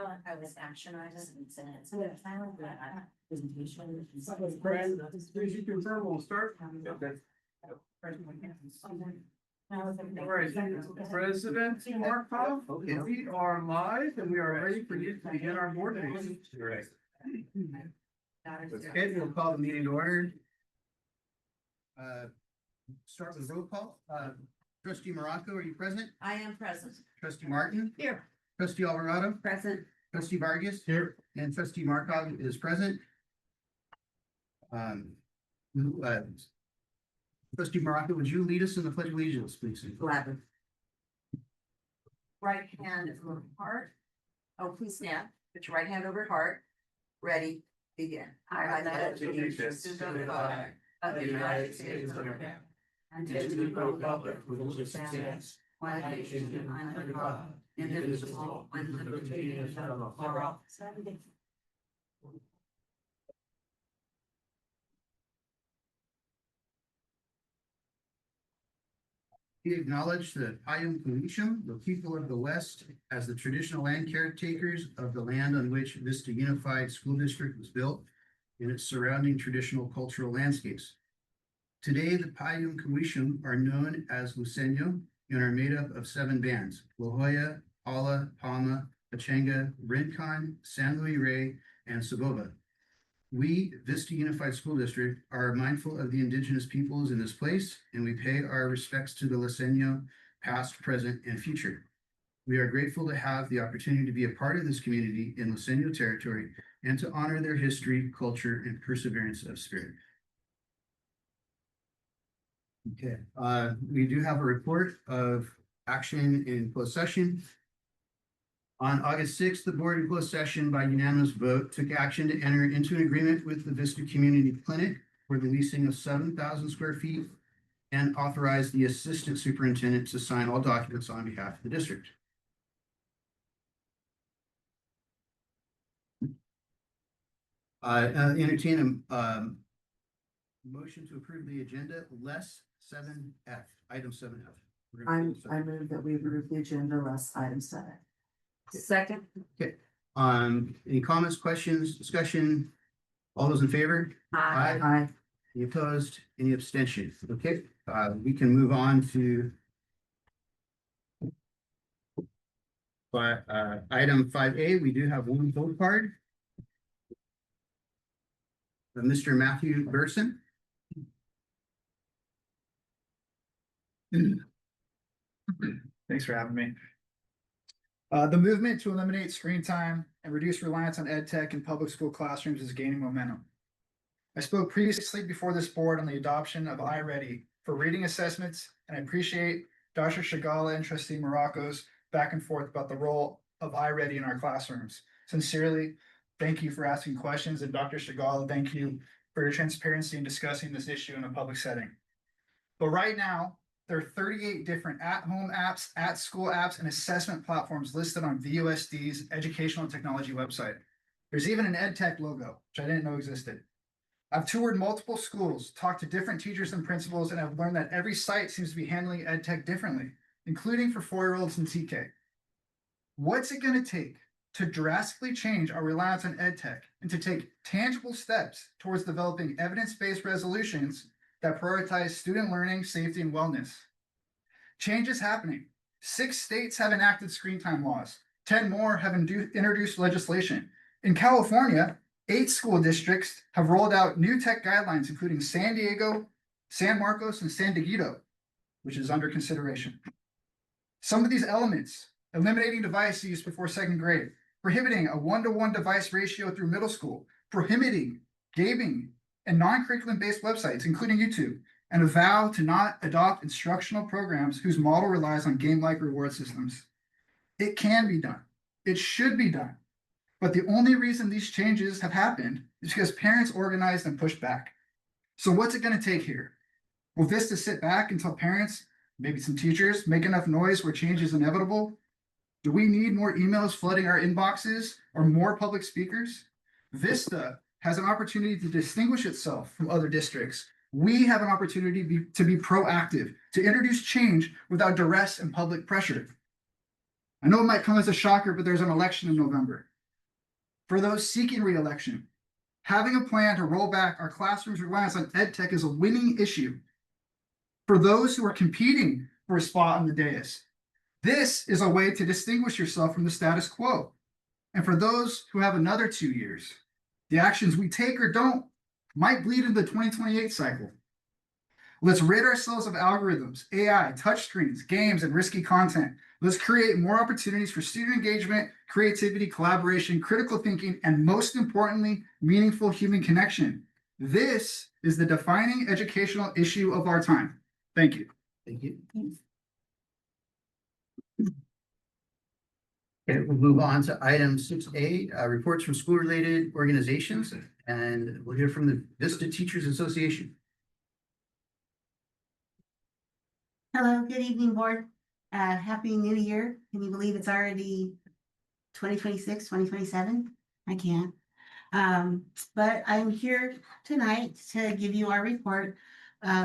I was action items and sentence. So there's silent presentation. Please, you confirm we'll start. President Markov, we are live and we are ready for you to begin our board meeting. Okay, we'll call the meeting to order. Start with roll call. Trustee Morocco, are you present? I am present. Trustee Martin? Here. Trustee Alvarado? Present. Trustee Vargas? Here. And trustee Markov is present. Trustee Morocco, would you lead us in the pledge of allegiance, please? Gladly. Right hand over heart. Oh, please stand. Put your right hand over heart. Ready, begin. I pledge allegiance to the flag of the United States of America and to the republic for which it stands, one nation under God, indivisible, with liberty and justice for all. We acknowledge the Payam Kunisham, the people of the West, as the traditional land caretakers of the land on which Vista Unified School District was built and its surrounding traditional cultural landscapes. Today, the Payam Kunisham are known as Luceño and are made up of 7 bands: La Jolla, Pala, Palma, Pachanga, Rincon, San Luis Rey, and Saboba. We, Vista Unified School District, are mindful of the indigenous peoples in this place, and we pay our respects to the Luceño, past, present, and future. We are grateful to have the opportunity to be a part of this community in Luceño territory and to honor their history, culture, and perseverance of spirit. Okay, we do have a report of action in closed session. On August 6th, the board in closed session by unanimous vote took action to enter into an agreement with the Vista Community Clinic for the leasing of 7,000 square feet and authorized the assistant superintendent to sign all documents on behalf of the district. Entertain a motion to approve the agenda less 7F, item 7F. I move that we approve the agenda less item 7. Second. Okay, any comments, questions, discussion? All those in favor? Aye. Aye. Any opposed? Any abstentions? Okay, we can move on to item 5A. We do have one vote card. Mr. Matthew Burson. Thanks for having me. The movement to eliminate screen time and reduce reliance on ed tech in public school classrooms is gaining momentum. I spoke previously before this board on the adoption of iReady for reading assessments, and I appreciate Dr. Shigala and Trustee Morocco's back and forth about the role of iReady in our classrooms. Sincerely, thank you for asking questions, and Dr. Shigala, thank you for your transparency in discussing this issue in a public setting. But right now, there are 38 different at-home apps, at-school apps, and assessment platforms listed on VUSD's educational technology website. There's even an EdTech logo, which I didn't know existed. I've toured multiple schools, talked to different teachers and principals, and I've learned that every site seems to be handling EdTech differently, including for 4-year-olds and TK. What's it going to take to drastically change our reliance on EdTech and to take tangible steps towards developing evidence-based resolutions that prioritize student learning, safety, and wellness? Change is happening. 6 states have enacted screen time laws. 10 more have introduced legislation. In California, 8 school districts have rolled out new tech guidelines, including San Diego, San Marcos, and San Diego, which is under consideration. Some of these elements: eliminating device use before 2nd grade, prohibiting a 1-to-1 device ratio through middle school, prohibiting gaming and non-curriculum-based websites, including YouTube, and a vow to not adopt instructional programs whose model relies on game-like reward systems. It can be done. It should be done. But the only reason these changes have happened is because parents organized and pushed back. So what's it going to take here? Will Vista sit back until parents, maybe some teachers, make enough noise where change is inevitable? Do we need more emails flooding our inboxes or more public speakers? Vista has an opportunity to distinguish itself from other districts. We have an opportunity to be proactive, to introduce change without duress and public pressure. I know it might come as a shocker, but there's an election in November. For those seeking re-election, having a plan to roll back our classroom's reliance on ed tech is a winning issue. For those who are competing for a spot on the dais, this is a way to distinguish yourself from the status quo. And for those who have another 2 years, the actions we take or don't might bleed into the 2028 cycle. Let's rid ourselves of algorithms, AI, touchscreens, games, and risky content. Let's create more opportunities for student engagement, creativity, collaboration, critical thinking, and most importantly, meaningful human connection. This is the defining educational issue of our time. Thank you. Thank you. Okay, we'll move on to item 6A, reports from school-related organizations, and we'll hear from the Vista Teachers Association. Hello, good evening, board. Happy New Year. Can you believe it's already 2026, 2027? I can't. But I'm here tonight to give you our report.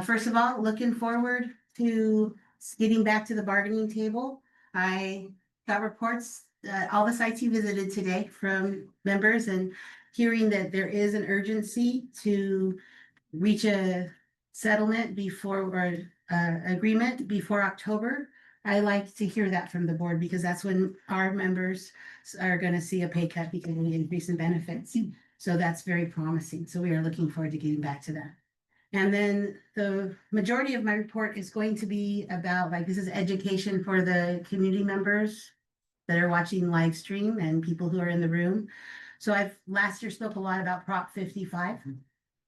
First of all, looking forward to getting back to the bargaining table. I got reports, all the sites you visited today from members and hearing that there is an urgency to reach a settlement before or agreement before October. I like to hear that from the board because that's when our members are going to see a pay cut because of the increase in benefits. So that's very promising. So we are looking forward to getting back to that. And then the majority of my report is going to be about, like, this is education for the community members that are watching live stream and people who are in the room. So I've last year spoke a lot about Prop 55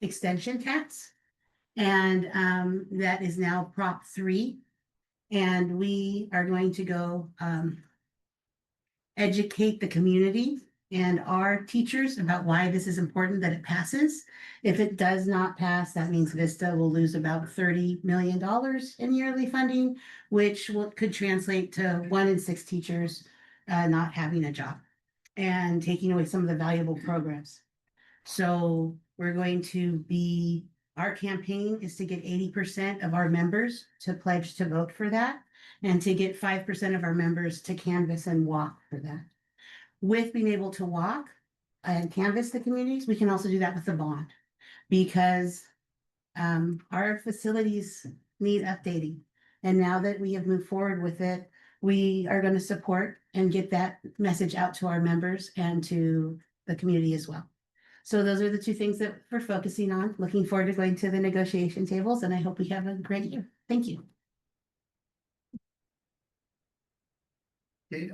extension tax. And that is now Prop 3. And we are going to go educate the community and our teachers about why this is important that it passes. If it does not pass, that means Vista will lose about $30 million in yearly funding, which could translate to 1 in 6 teachers not having a job and taking away some of the valuable programs. So we're going to be, our campaign is to get 80% of our members to pledge to vote for that and to get 5% of our members to canvass and walk for that. With being able to walk and canvass the communities, we can also do that with the bond because our facilities need updating. And now that we have moved forward with it, we are going to support and get that message out to our members and to the community as well. So those are the 2 things that we're focusing on. Looking forward to going to the negotiation tables, and I hope we have a great year. Thank you. Okay,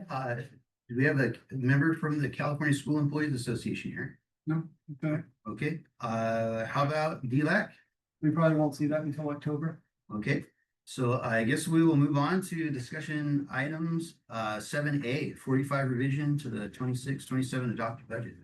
do we have a member from the California School Employees Association here? No, okay. Okay, how about DLAC? We probably won't see that until October. Okay, so I guess we will move on to discussion items 7A, 45 revision to the 26-27 adopted budget.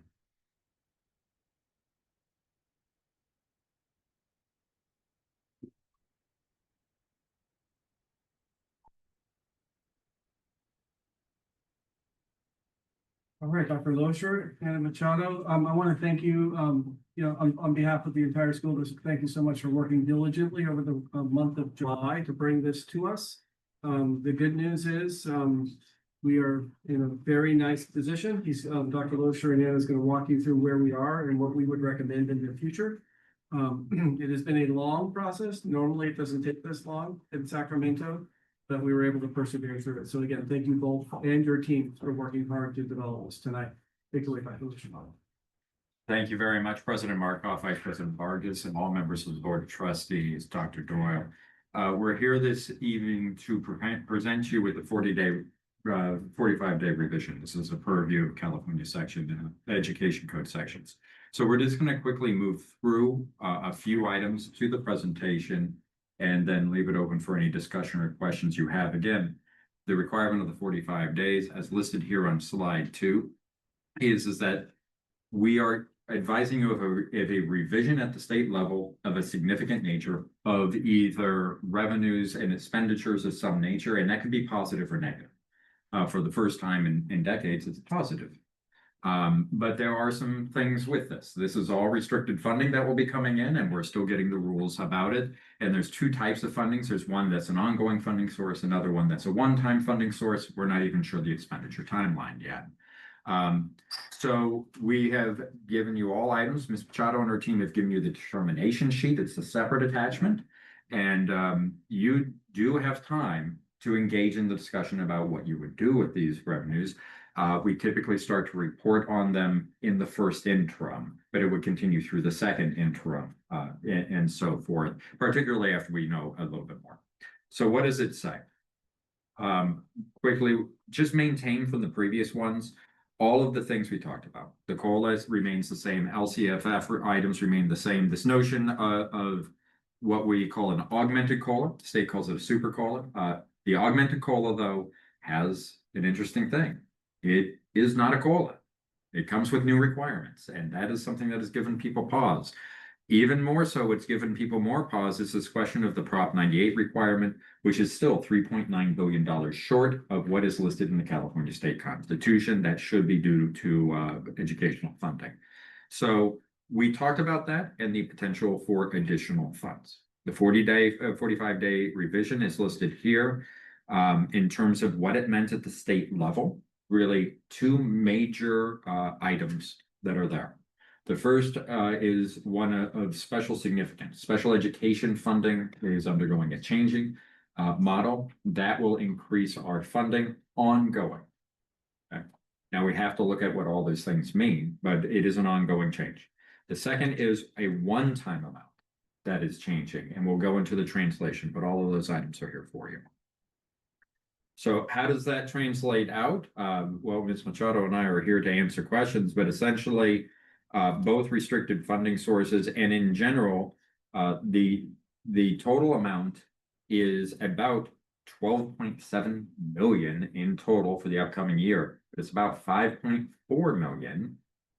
All right, Dr. Loescher and Machado, I want to thank you, on behalf of the entire school district, thank you so much for working diligently over the month of July to bring this to us. The good news is, we are in a very nice position. Dr. Loescher and Anna is going to walk you through where we are and what we would recommend in the future. It has been a long process. Normally, it doesn't take this long in Sacramento, but we were able to persevere through it. So again, thank you both and your teams for working hard to develop this tonight. Take away, Dr. Loescher. Thank you very much, President Markoff, Vice President Vargas, and all members of the Board of Trustees, Dr. Doyle. We're here this evening to present you with a 45-day revision. This is a purview of California section, education code sections. So we're just going to quickly move through a few items to the presentation and then leave it open for any discussion or questions you have. Again, the requirement of the 45 days, as listed here on slide 2, is that we are advising you of a revision at the state level of a significant nature of either revenues and expenditures of some nature, and that can be positive or negative. For the first time in decades, it's positive. But there are some things with this. This is all restricted funding that will be coming in, and we're still getting the rules about it. And there's 2 types of fundings. There's one that's an ongoing funding source, another one that's a one-time funding source. We're not even sure the expenditure timeline yet. So we have given you all items. Ms. Machado and her team have given you the determination sheet. It's a separate attachment. And you do have time to engage in the discussion about what you would do with these revenues. We typically start to report on them in the first interim, but it would continue through the second interim and so forth, particularly after we know a little bit more. So what does it say? Quickly, just maintain from the previous ones all of the things we talked about. The COLA remains the same, LCFF items remain the same. This notion of what we call an augmented COLA, the state calls it a super COLA. The augmented COLA, though, has an interesting thing. It is not a COLA. It comes with new requirements, and that is something that has given people pause. Even more so, what's given people more pause is this question of the Prop 98 requirement, which is still $3.9 billion short of what is listed in the California State Constitution that should be due to educational funding. So we talked about that and the potential for additional funds. The 45-day revision is listed here in terms of what it meant at the state level. Really, two major items that are there. The first is one of special significance. Special education funding is undergoing a changing model that will increase our funding ongoing. Okay. Now we have to look at what all these things mean, but it is an ongoing change. The second is a one-time amount that is changing, and we'll go into the translation, but all of those items are here for you. So how does that translate out? Well, Ms. Machado and I are here to answer questions, but essentially, both restricted funding sources and in general, the total amount is about 12.7 million in total for the upcoming year. It's about 5.4 million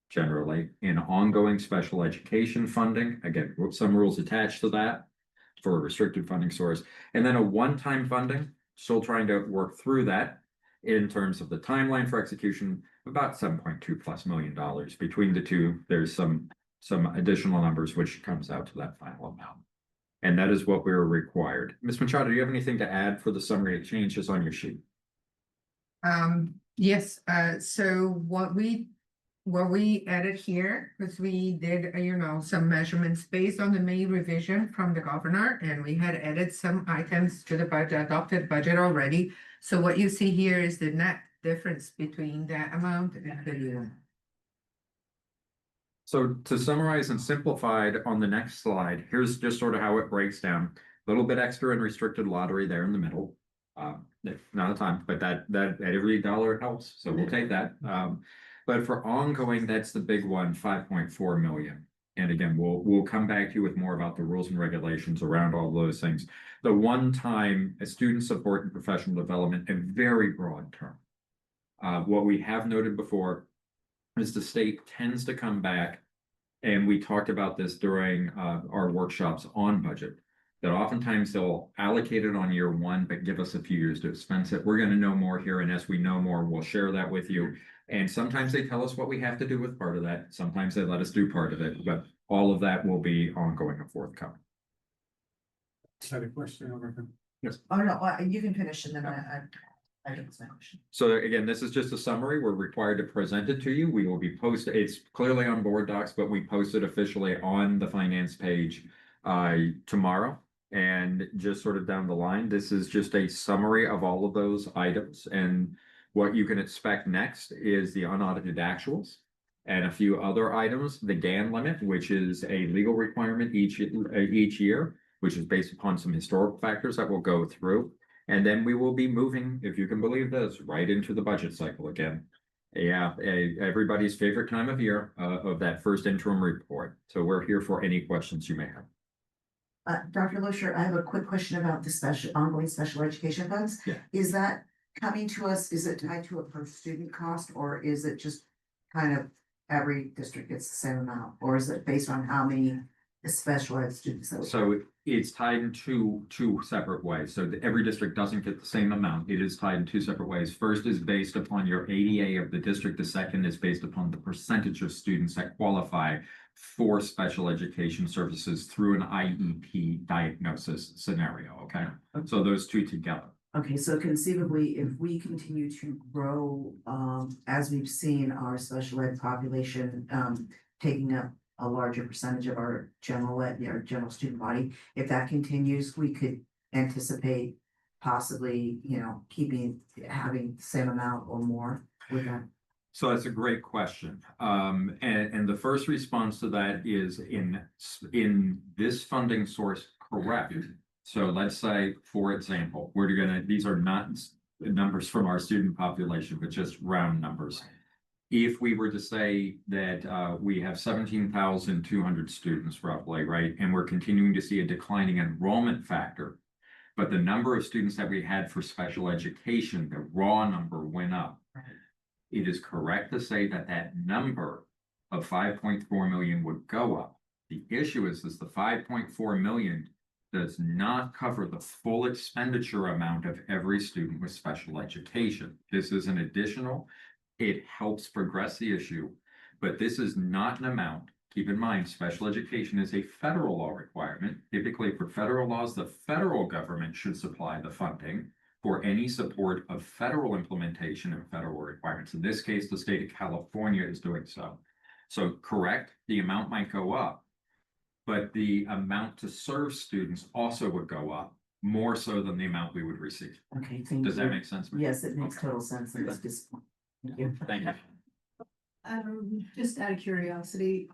generally in ongoing special education funding. Again, some rules attached to that for a restricted funding source, and then a one-time funding. Still trying to work through that in terms of the timeline for execution, about $7.2+ million between the two. There's some additional numbers which comes out to that final amount. And that is what we're required. Ms. Machado, do you have anything to add for the summary of changes on your sheet? Yes, so what we added here was we did, some measurements based on the May revision from the governor, and we had added some items to the budget, adopted budget already. So what you see here is the net difference between that amount and the new. So to summarize and simplified on the next slide, here's just sort of how it breaks down. A little bit extra in restricted lottery there in the middle. Not a ton, but that every dollar helps, so we'll take that. But for ongoing, that's the big one, 5.4 million. And again, we'll come back to you with more about the rules and regulations around all those things. The one-time student support and professional development, a very broad term. What we have noted before is the state tends to come back, and we talked about this during our workshops on budget, that oftentimes they'll allocate it on year one, but give us a few years to expense it. We're going to know more here, and as we know more, we'll share that with you. And sometimes they tell us what we have to do with part of that. Sometimes they let us do part of it, but all of that will be ongoing and forthcoming. I had a question over here. Yes. Oh, no, you can finish and then I think it's my question. So again, this is just a summary. We're required to present it to you. We will be posted. It's clearly on board docs, but we post it officially on the finance page tomorrow. And just sort of down the line, this is just a summary of all of those items. And what you can expect next is the unaudited actuals and a few other items. The GAN limit, which is a legal requirement each year, which is based upon some historical factors that we'll go through. And then we will be moving, if you can believe this, right into the budget cycle again. Yeah, everybody's favorite time of year of that first interim report. So we're here for any questions you may have. Dr. Losher, I have a quick question about the ongoing special education funds. Yeah. Is that coming to us, is it tied to a per student cost, or is it just kind of every district gets the same amount? Or is it based on how many special ed students? So it's tied in two separate ways. So every district doesn't get the same amount. It is tied in two separate ways. First is based upon your ADA of the district. The second is based upon the percentage of students that qualify for special education services through an IEP diagnosis scenario, okay? So those two together. Okay, so conceivably, if we continue to grow, as we've seen our special ed population, taking up a larger percentage of our general ed, our general student body, if that continues, we could anticipate possibly, having the same amount or more with that. So that's a great question. And the first response to that is in this funding source, correct. So let's say, for example, these are not numbers from our student population, but just round numbers. If we were to say that we have 17,200 students roughly, right? And we're continuing to see a declining enrollment factor, but the number of students that we had for special education, the raw number went up. It is correct to say that that number of 5.4 million would go up. The issue is the 5.4 million does not cover the full expenditure amount of every student with special education. This is an additional, it helps progress the issue, but this is not an amount. Keep in mind, special education is a federal law requirement. Typically for federal laws, the federal government should supply the funding for any support of federal implementation of federal requirements. In this case, the state of California is doing so. So correct, the amount might go up, but the amount to serve students also would go up, more so than the amount we would receive. Okay, thank you. Does that make sense? Yes, it makes Okay. total sense at this point. Thank you. Thank you. Just out of curiosity,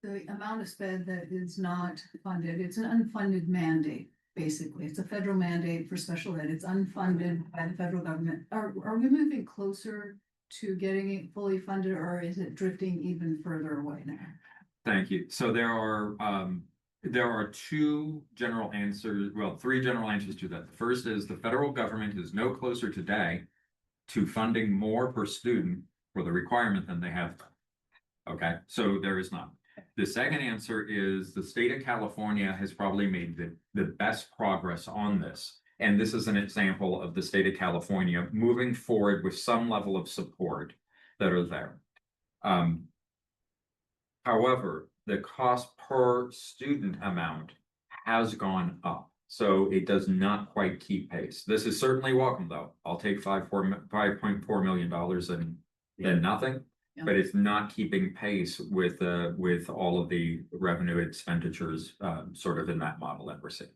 the amount of sped that is not funded, it's an unfunded mandate, basically. It's a federal mandate for special ed. It's unfunded by the federal government. Are we moving closer to getting it fully funded, or is it drifting even further away now? Thank you. So there are two general answers, well, three general answers to that. The first is the federal government is no closer today to funding more per student for the requirement than they have. Okay, so there is not. The second answer is the state of California has probably made the best progress on this. And this is an example of the state of California moving forward with some level of support that are there. However, the cost per student amount has gone up. So it does not quite keep pace. This is certainly welcome, though. I'll take $5.4 million and nothing. Yeah. But it's not keeping pace with all of the revenue expenditures sort of in that model that we're seeing.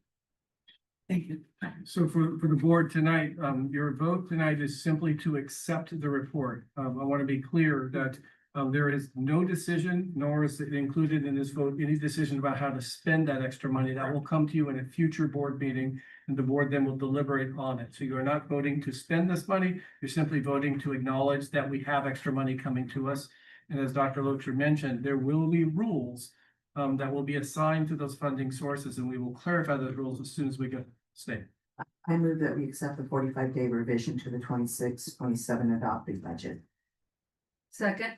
Thank you. So for the board tonight, your vote tonight is simply to accept the report. I want to be clear that there is no decision, nor is it included in this vote, any decision about how to spend that extra money. That will come to you in a future board meeting, and the board then will deliberate on it. So you are not voting to spend this money. You're simply voting to acknowledge that we have extra money coming to us. And as Dr. Locher mentioned, there will be rules that will be assigned to those funding sources, and we will clarify those rules as soon as we get state. I move that we accept the 45-day revision to the 26-27 adopted budget. Second.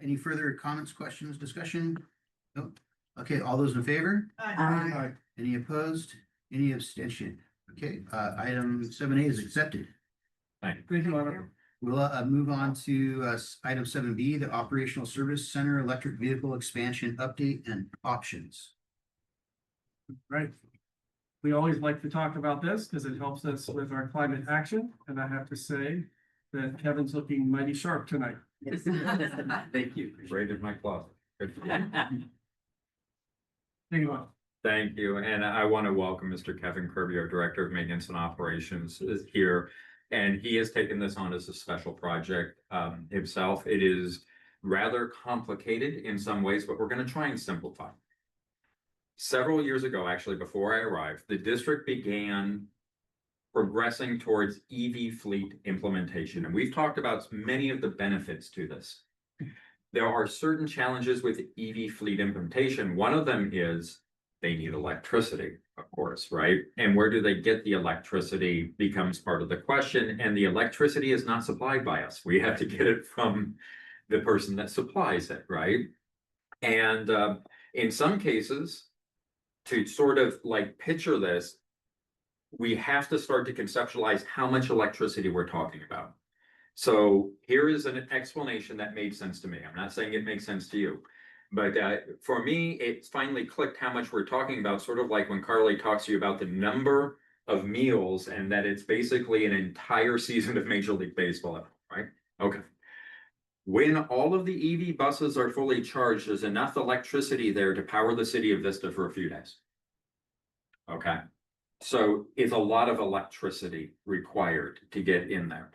Any further comments, questions, discussion? Nope. Okay, all those in favor? Aye. Any opposed? Any abstention? Okay, item 7A is accepted. Thank you, Honor. We'll move on to item 7B, the Operational Service Center Electric Vehicle Expansion Update and Options. Right. We always like to talk about this because it helps us with our climate action. And I have to say that Kevin's looking mighty sharp tonight. Thank you. Raided my closet. Good for you. Take it on. Thank you. And I want to welcome Mr. Kevin Kirby, our Director of Maintenance and Operations, is here. And he has taken this on as a special project himself. It is rather complicated in some ways, but we're going to try and simplify. Several years ago, actually, before I arrived, the district began progressing towards EV fleet implementation. And we've talked about many of the benefits to this. There are certain challenges with EV fleet implementation. One of them is they need electricity, of course, right? And where do they get the electricity becomes part of the question. And the electricity is not supplied by us. We have to get it from the person that supplies it, right? And in some cases, to sort of like picture this, we have to start to conceptualize how much electricity we're talking about. So here is an explanation that made sense to me. I'm not saying it makes sense to you, but for me, it finally clicked how much we're talking about, sort of like when Carly talks to you about the number of meals and that it's basically an entire season of Major League Baseball, right? Okay. When all of the EV buses are fully charged, there's enough electricity there to power the city of Vista for a few days. Okay, so it's a lot of electricity required to get in there.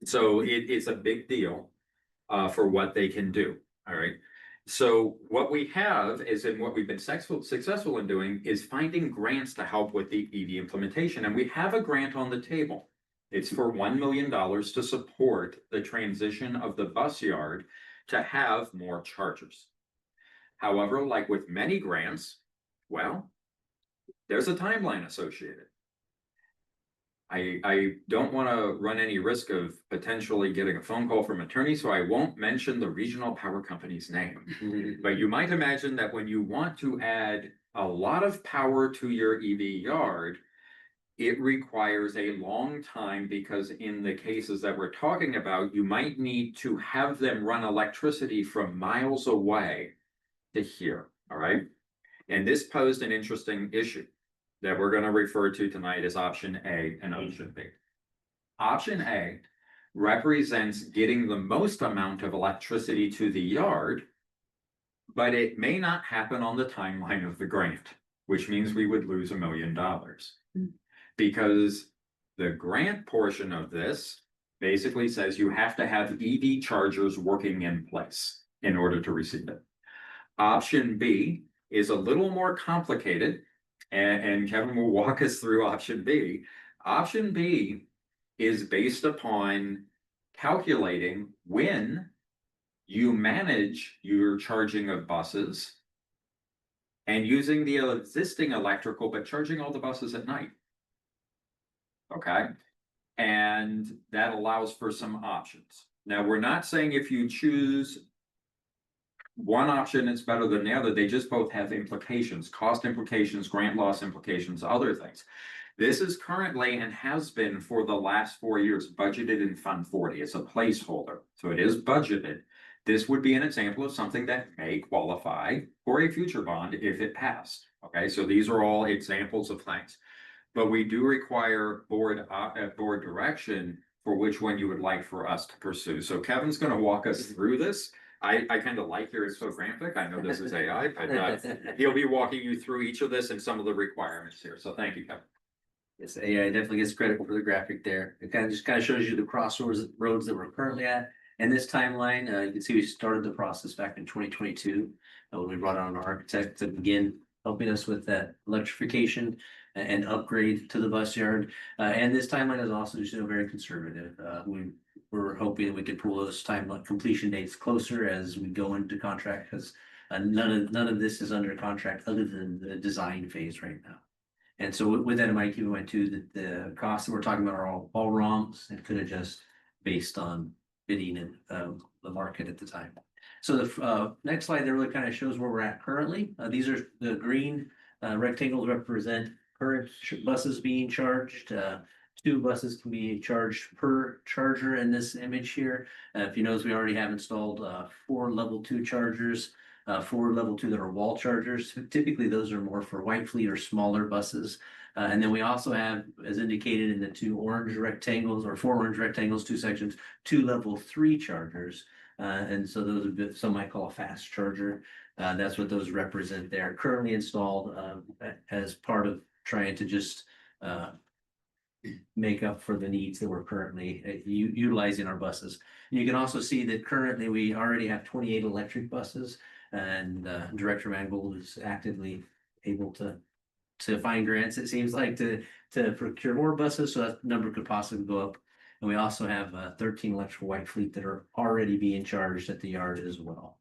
So it's a big deal for what they can do, all right? So what we have is, and what we've been successful in doing is finding grants to help with the EV implementation. And we have a grant on the table. It's for $1 million to support the transition of the bus yard to have more chargers. However, like with many grants, well, there's a timeline associated. I don't want to run any risk of potentially getting a phone call from attorney, so I won't mention the regional power company's name. But you might imagine that when you want to add a lot of power to your EV yard, it requires a long time, because in the cases that we're talking about, you might need to have them run electricity from miles away to here, all right? And this posed an interesting issue that we're going to refer to tonight as option A and option B. Option A represents getting the most amount of electricity to the yard, but it may not happen on the timeline of the grant, which means we would lose $1 million. Because the grant portion of this basically says you have to have EV chargers working in place in order to receive it. Option B is a little more complicated, and Kevin will walk us through option B. Option B is based upon calculating when you manage your charging of buses and using the existing electrical, but charging all the buses at night. Okay, and that allows for some options. Now, we're not saying if you choose one option it's better than the other. They just both have implications, cost implications, grant loss implications, other things. This is currently, and has been for the last 4 years, budgeted in Fund 40. It's a placeholder, so it is budgeted. This would be an example of something that may qualify for a future bond if it passed. Okay, so these are all examples of things. But we do require board direction for which one you would like for us to pursue. So Kevin's going to walk us through this. I kind of like your infographic. I know this is AI, but he'll be walking you through each of this and some of the requirements here. So thank you, Kevin. Yes, AI definitely gets credit for the graphic there. It kind of shows you the crossroads roads that we're currently at. And this timeline, you can see we started the process back in 2022 when we brought on an architect to begin helping us with that electrification and upgrade to the bus yard. And this timeline is also just very conservative. We're hoping that we can pull those completion dates closer as we go into contract, because none of this is under contract other than the design phase right now. And so with that in mind, keep in mind too that the costs that we're talking about are all wrongs and could adjust based on bidding and the market at the time. So the next slide there really kind of shows where we're at currently. These are the green rectangles represent current buses being charged. 2 buses can be charged per charger in this image here. If you notice, we already have installed 4 level 2 chargers, 4 level 2 that are wall chargers. Typically, those are more for white fleet or smaller buses. And then we also have, as indicated in the 2 orange rectangles or 4 orange rectangles, 2 sections, 2 level 3 chargers. And so those are some might call a fast charger. That's what those represent. They're currently installed as part of trying to just make up for the needs that we're currently utilizing our buses. You can also see that currently we already have 28 electric buses, and Director Mangold is actively able to find grants, it seems like, to procure more buses, so that number could possibly go up. And we also have 13 electrical white fleet that are already being charged at the yard as well.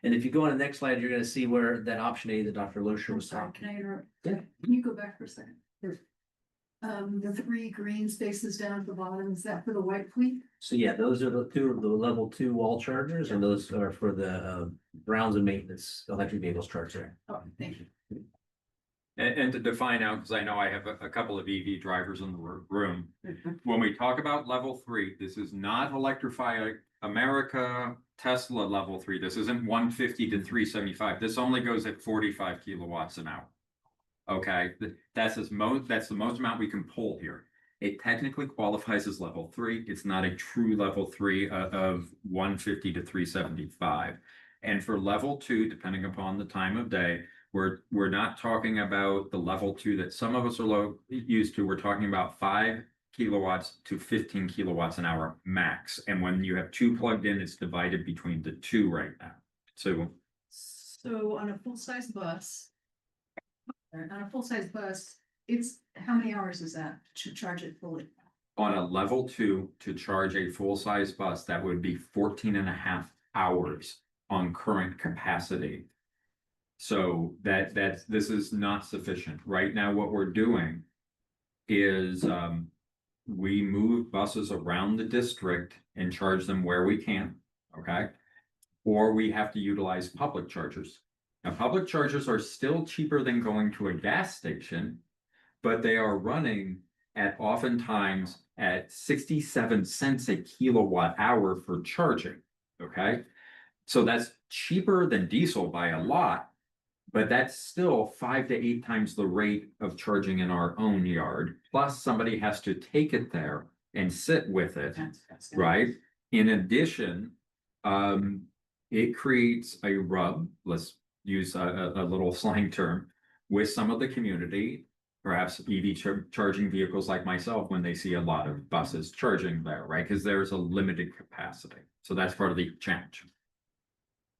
And if you go on the next slide, you're going to see where that option A that Dr. Losher was talking. Can I interrupt? Yeah. Can you go back for a second? The 3 green spaces down at the bottom, is that for the white fleet? So yeah, those are the 2 of the level 2 wall chargers, and those are for the grounds and maintenance electric vehicles charger. Oh, thank you. And to define out, because I know I have a couple of EV drivers in the room. When we talk about level 3, this is not Electrify America Tesla level 3. This isn't 150 to 375. This only goes at 45 kilowatts an hour. Okay, that's that's the most amount we can pull here. It technically qualifies as level 3. It's not a true level 3 of 150 to 375. And for level 2, depending upon the time of day, we're not talking about the level 2 that some of us are used to. We're talking about 5 kilowatts to 15 kilowatts an hour max. And when you have 2 plugged in, it's divided between the 2 right now. So So on a full-size bus, it's, how many hours is that to charge it fully? on a level 2 to charge a full-size bus, that would be 14 and a half hours on current capacity. So this is not sufficient. Right now, what we're doing is we move buses around the district and charge them where we can, okay? Or we have to utilize public chargers. Now, public chargers are still cheaper than going to a gas station, but they are running at oftentimes at 67 cents a kilowatt hour for charging, okay? So that's cheaper than diesel by a lot, but that's still 5 to 8 times the rate of charging in our own yard. Plus, somebody has to take it there and sit with it, right? In addition, it creates a rub, let's use a little slang term, with some of the community, perhaps EV charging vehicles like myself, when they see a lot of buses charging there, right? Because there's a limited capacity. So that's part of the challenge.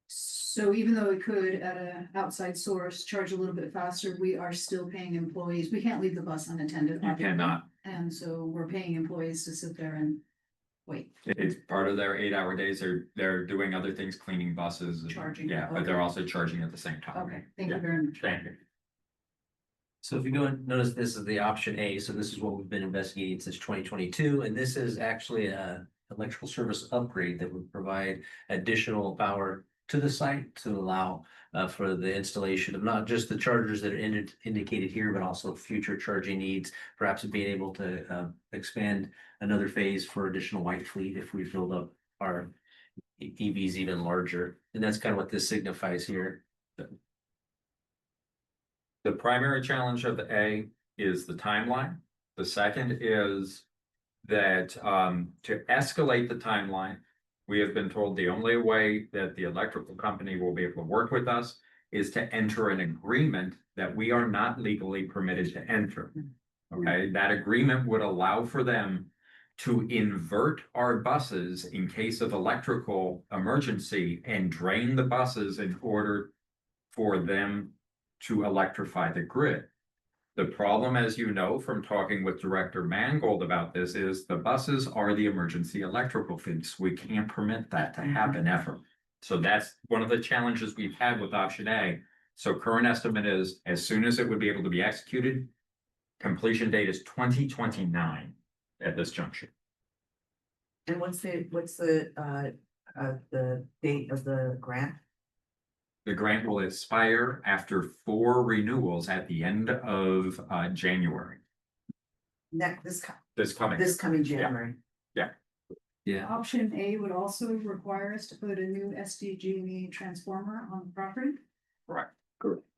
So even though it could, at an outside source, charge a little bit faster, we are still paying employees. We can't leave the bus unattended. You cannot. And so we're paying employees to sit there and wait. It's part of their 8-hour days. They're doing other things, cleaning buses. Charging, Yeah, but they're also charging at the same time. Okay, thank Yeah. you very much. Thank you. So if you go and notice, this is the option A, so this is what we've been investigating since 2022, and this is actually a electrical service upgrade that would provide additional power to the site to allow for the installation of not just the chargers that are indicated here, but also future charging needs, perhaps being able to expand another phase for additional white fleet if we build up our EVs even larger. And that's kind of what this signifies here. The primary challenge of the A is the timeline. The second is that to escalate the timeline, we have been told the only way that the electrical company will be able to work with us is to enter an agreement that we are not legally permitted to enter. Okay, that agreement would allow for them to invert our buses in case of electrical emergency and drain the buses in order for them to electrify the grid. The problem, as you know, from talking with Director Mangold about this, is the buses are the emergency electrical fix. We can't permit that to happen ever. So that's one of the challenges we've had with option A. So current estimate is, as soon as it would be able to be executed, completion date is 2029 at this junction. And what's the date of the grant? The grant will expire after 4 renewals at the end of January. This Yeah. coming January. Yeah, Option A would also require us to put a new SDG&E transformer on the property. Correct.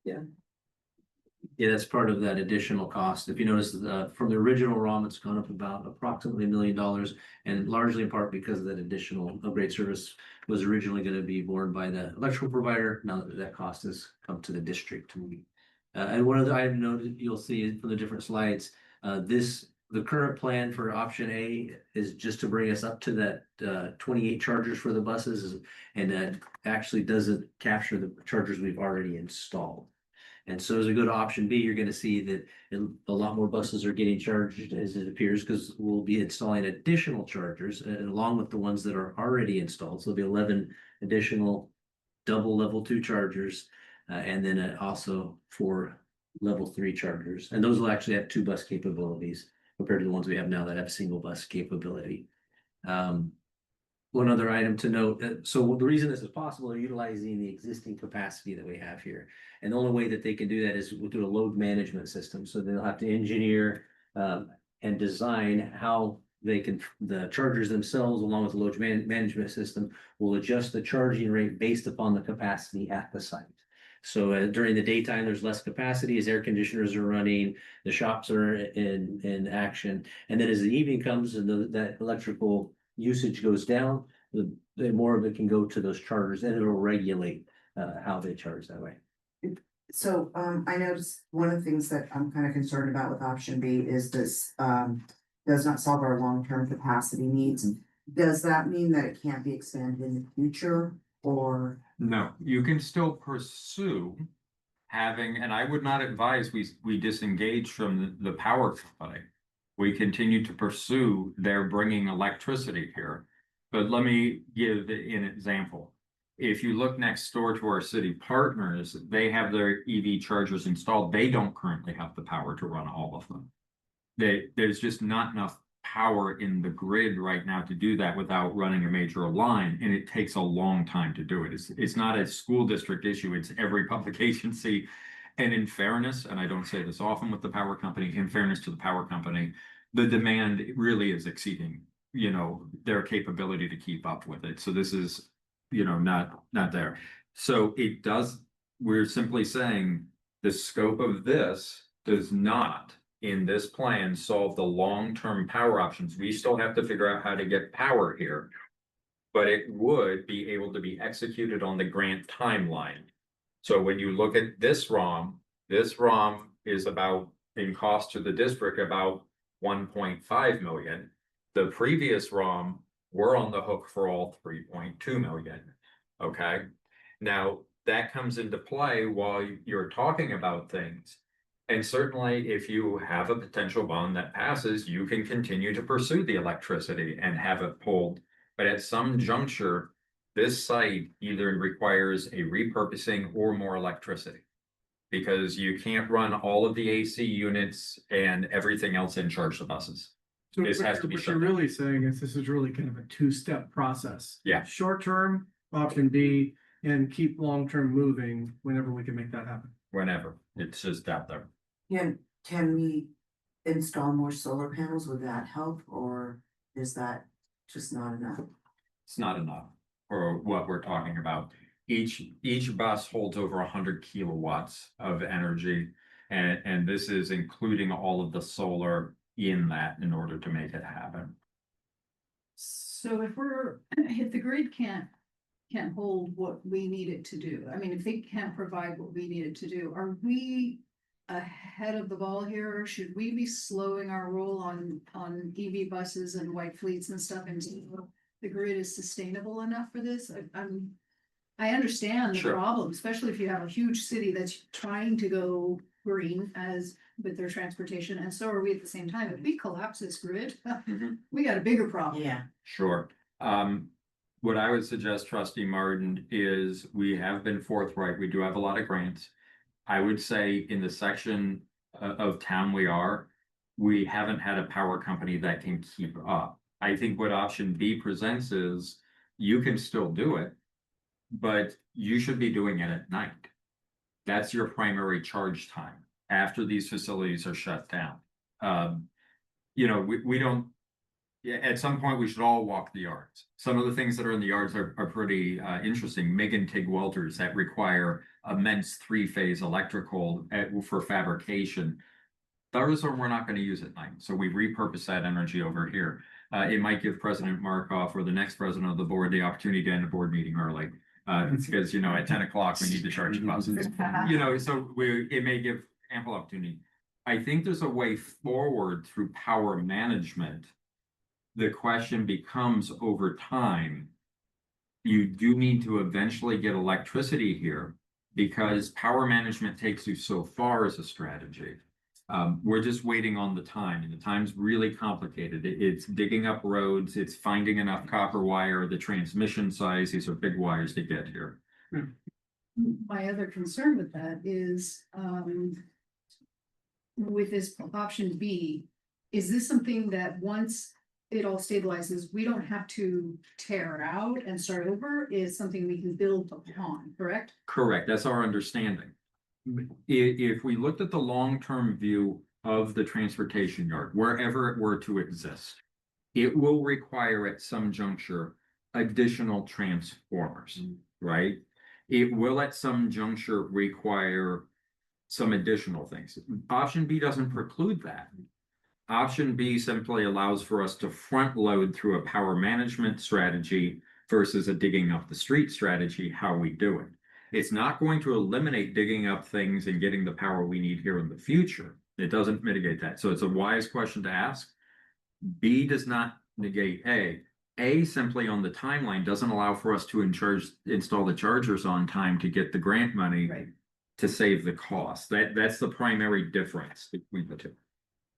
yeah, that's part of that additional cost. If you notice, from the original ROM, it's gone up about approximately $1 million, and largely in part because of that additional upgrade service was originally going to be borne by the electrical provider. Now that cost has come to the district. And one other item noted, you'll see from the different slides, the current plan for option A is just to bring us up to that 28 chargers for the buses, and that actually doesn't capture the chargers we've already installed. And so as we go to option B, you're going to see that a lot more buses are getting charged, as it appears, because we'll be installing additional chargers along with the ones that are already installed. So there'll be 11 additional double level 2 chargers, and then also 4 level 3 chargers. And those will actually have 2 bus capabilities compared to the ones we have now that have single bus capability. One other item to note, so the reason this is possible, they're utilizing the existing capacity that we have here. And the only way that they can do that is through a load management system. So they'll have to engineer and design how they can, the chargers themselves, along with the load management system, will adjust the charging rate based upon the capacity at the site. So during the daytime, there's less capacity as air conditioners are running, the shops are in action. And then as the evening comes and that electrical usage goes down, the more of it can go to those chargers and it'll regulate how they charge that way. So, I noticed one of the things that I'm kind of concerned about with option B is this, does not solve our long-term capacity needs. Does that mean that it can't be expanded in the future, or? No, you can still pursue having, and I would not advise we disengage from the power company. We continue to pursue their bringing electricity here. But let me give an example. If you look next door to our city partners, they have their EV chargers installed. They don't currently have the power to run all of them. There's just not enough power in the grid right now to do that without running a major line, and it takes a long time to do it. It's not a school district issue, it's every public agency. And in fairness, and I don't say this often with the power company, in fairness to the power company, the demand really is exceeding, their capability to keep up with it. So this is, not there. So we're simply saying the scope of this does not in this plan solve the long-term power options. We still have to figure out how to get power here, but it would be able to be executed on the grant timeline. So when you look at this ROM is about, in cost to the district, about 1.5 million. The previous ROM, we're on the hook for all 3.2 million. Okay, now that comes into play while you're talking about things. And certainly if you have a potential bond that passes, you can continue to pursue the electricity and have it pulled. But at some juncture, this site either requires a repurposing or more electricity. Because you can't run all of the AC units and everything else and charge the buses. So This has to be what shut you're down. really saying is this is really kind of a two-step process. Yeah. Short term, option B, and keep long-term moving whenever we can make that happen. Whenever, it's just out there. Can we install more solar panels? Would that help, or is that just not enough? It's not enough for what we're talking about. Each bus holds over 100 kilowatts of energy, and this is including all of the solar in that in order to make it happen. So if the grid can't hold what we need it to do, I mean, if they can't provide what we need it to do, are we ahead of the ball here, or should we be slowing our roll on EV buses and white fleets and stuff until the grid is sustainable enough for this? I understand the Sure. problem, especially if you have a huge city that's trying to go green with their transportation, and so are we at the same time. If we collapse this grid, we got a bigger problem. Yeah. Sure. What I would suggest, Trustee Martin, is we have been forthright. We do have a lot of grants. I would say in the section of town we haven't had a power company that can keep up. I think what option B presents is you can still do it, but you should be doing it at night. That's your primary charge time after these facilities are shut down. We don't. Yeah, at some point we should all walk the yards. Some of the things that are in the yards are pretty interesting. MIG and TIG welders that require immense three-phase electrical for fabrication. Those we're not going to use at night. So we repurpose that energy over here. It might give President Markov or the next president of the board the opportunity to end a board meeting early. Because at 10 o'clock we need to charge buses. So it may give ample opportunity. I think there's a way forward through power management. The question becomes, over time, you do need to eventually get electricity here because power management takes you so far as a strategy. We're just waiting on the time, and the time's really complicated. It's digging up roads, it's finding enough copper wire, the transmission size, these are big wires to get here. My other concern with that is, with this option B, is this something that once it all stabilizes, we don't have to tear out and start over? Is something we can build upon, correct? Correct, that's our understanding. If we looked at the long-term view of the transportation yard, wherever it were to exist, it will require at some juncture additional transformers, right? It will at some juncture require some additional things. Option B doesn't preclude that. Option B simply allows for us to front load through a power management strategy versus a digging up the street strategy, how we do it. It's not going to eliminate digging up things and getting the power we need here in the future. It doesn't mitigate that. So it's a wise question to ask. B does not negate A. A simply on the timeline doesn't allow for us to install the chargers on time to get the grant money Right. to save the cost. That's the primary difference between the two.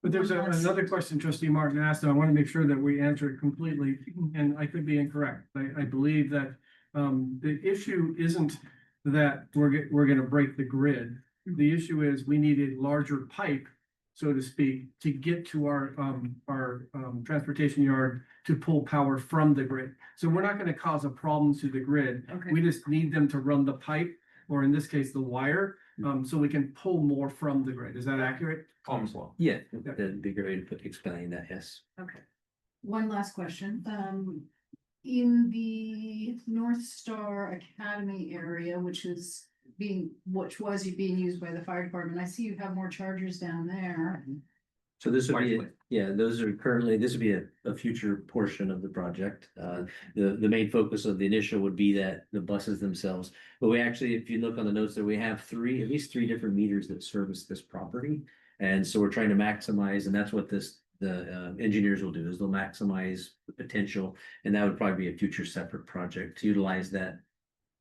But there's another question trustee Martin asked, and I want to make sure that we answer it completely, and I could be incorrect. I believe that the issue isn't that we're gonna break the grid. The issue is we need a larger pipe, so to speak, to get to our transportation yard to pull power from the grid. So we're not gonna cause a problem to the grid. Okay. We just need them to run the pipe, or in this case, the wire, so we can pull more from the grid. Is that accurate? Calm's law. Yeah, that'd be a great way to explain that, yes. Okay. One last question, in the North Star Academy area, which was being used by the fire department, I see you have more chargers down there. So this would be, Likely. those are currently, this would be a future portion of the project. The main focus of the initial would be that the buses themselves. But we actually, if you look on the notes there, we have at least three different meters that service this property. And so we're trying to maximize, and that's what the engineers will do, is they'll maximize the potential. And that would probably be a future separate project to utilize that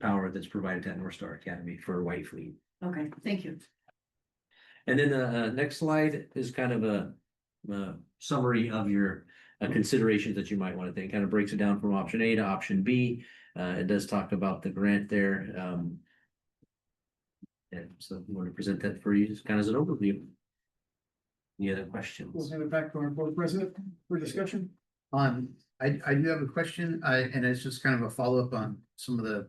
power that's provided at North Star Academy for White Fleet. Okay, thank you. And then the next slide is kind of a summary of your considerations that you might want to think. Kind of breaks it down from option A to option B. It does talk about the grant there. And so we want to present that for you just kind of as an overview. Any other We'll questions? hand it back to our board president for discussion. I do have a question, and it's just kind of a follow-up on some of the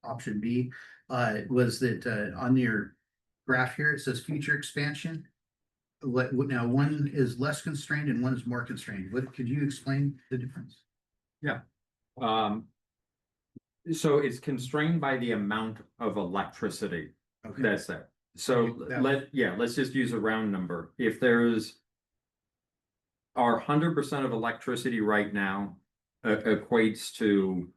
option B. Was that on your graph here, it says future expansion. What now, one is less constrained and one is more constrained. What could you explain the difference? So it's constrained by the amount of electricity Okay. that's there. So let's just use a round number. If there's our 100% of electricity right now equates to,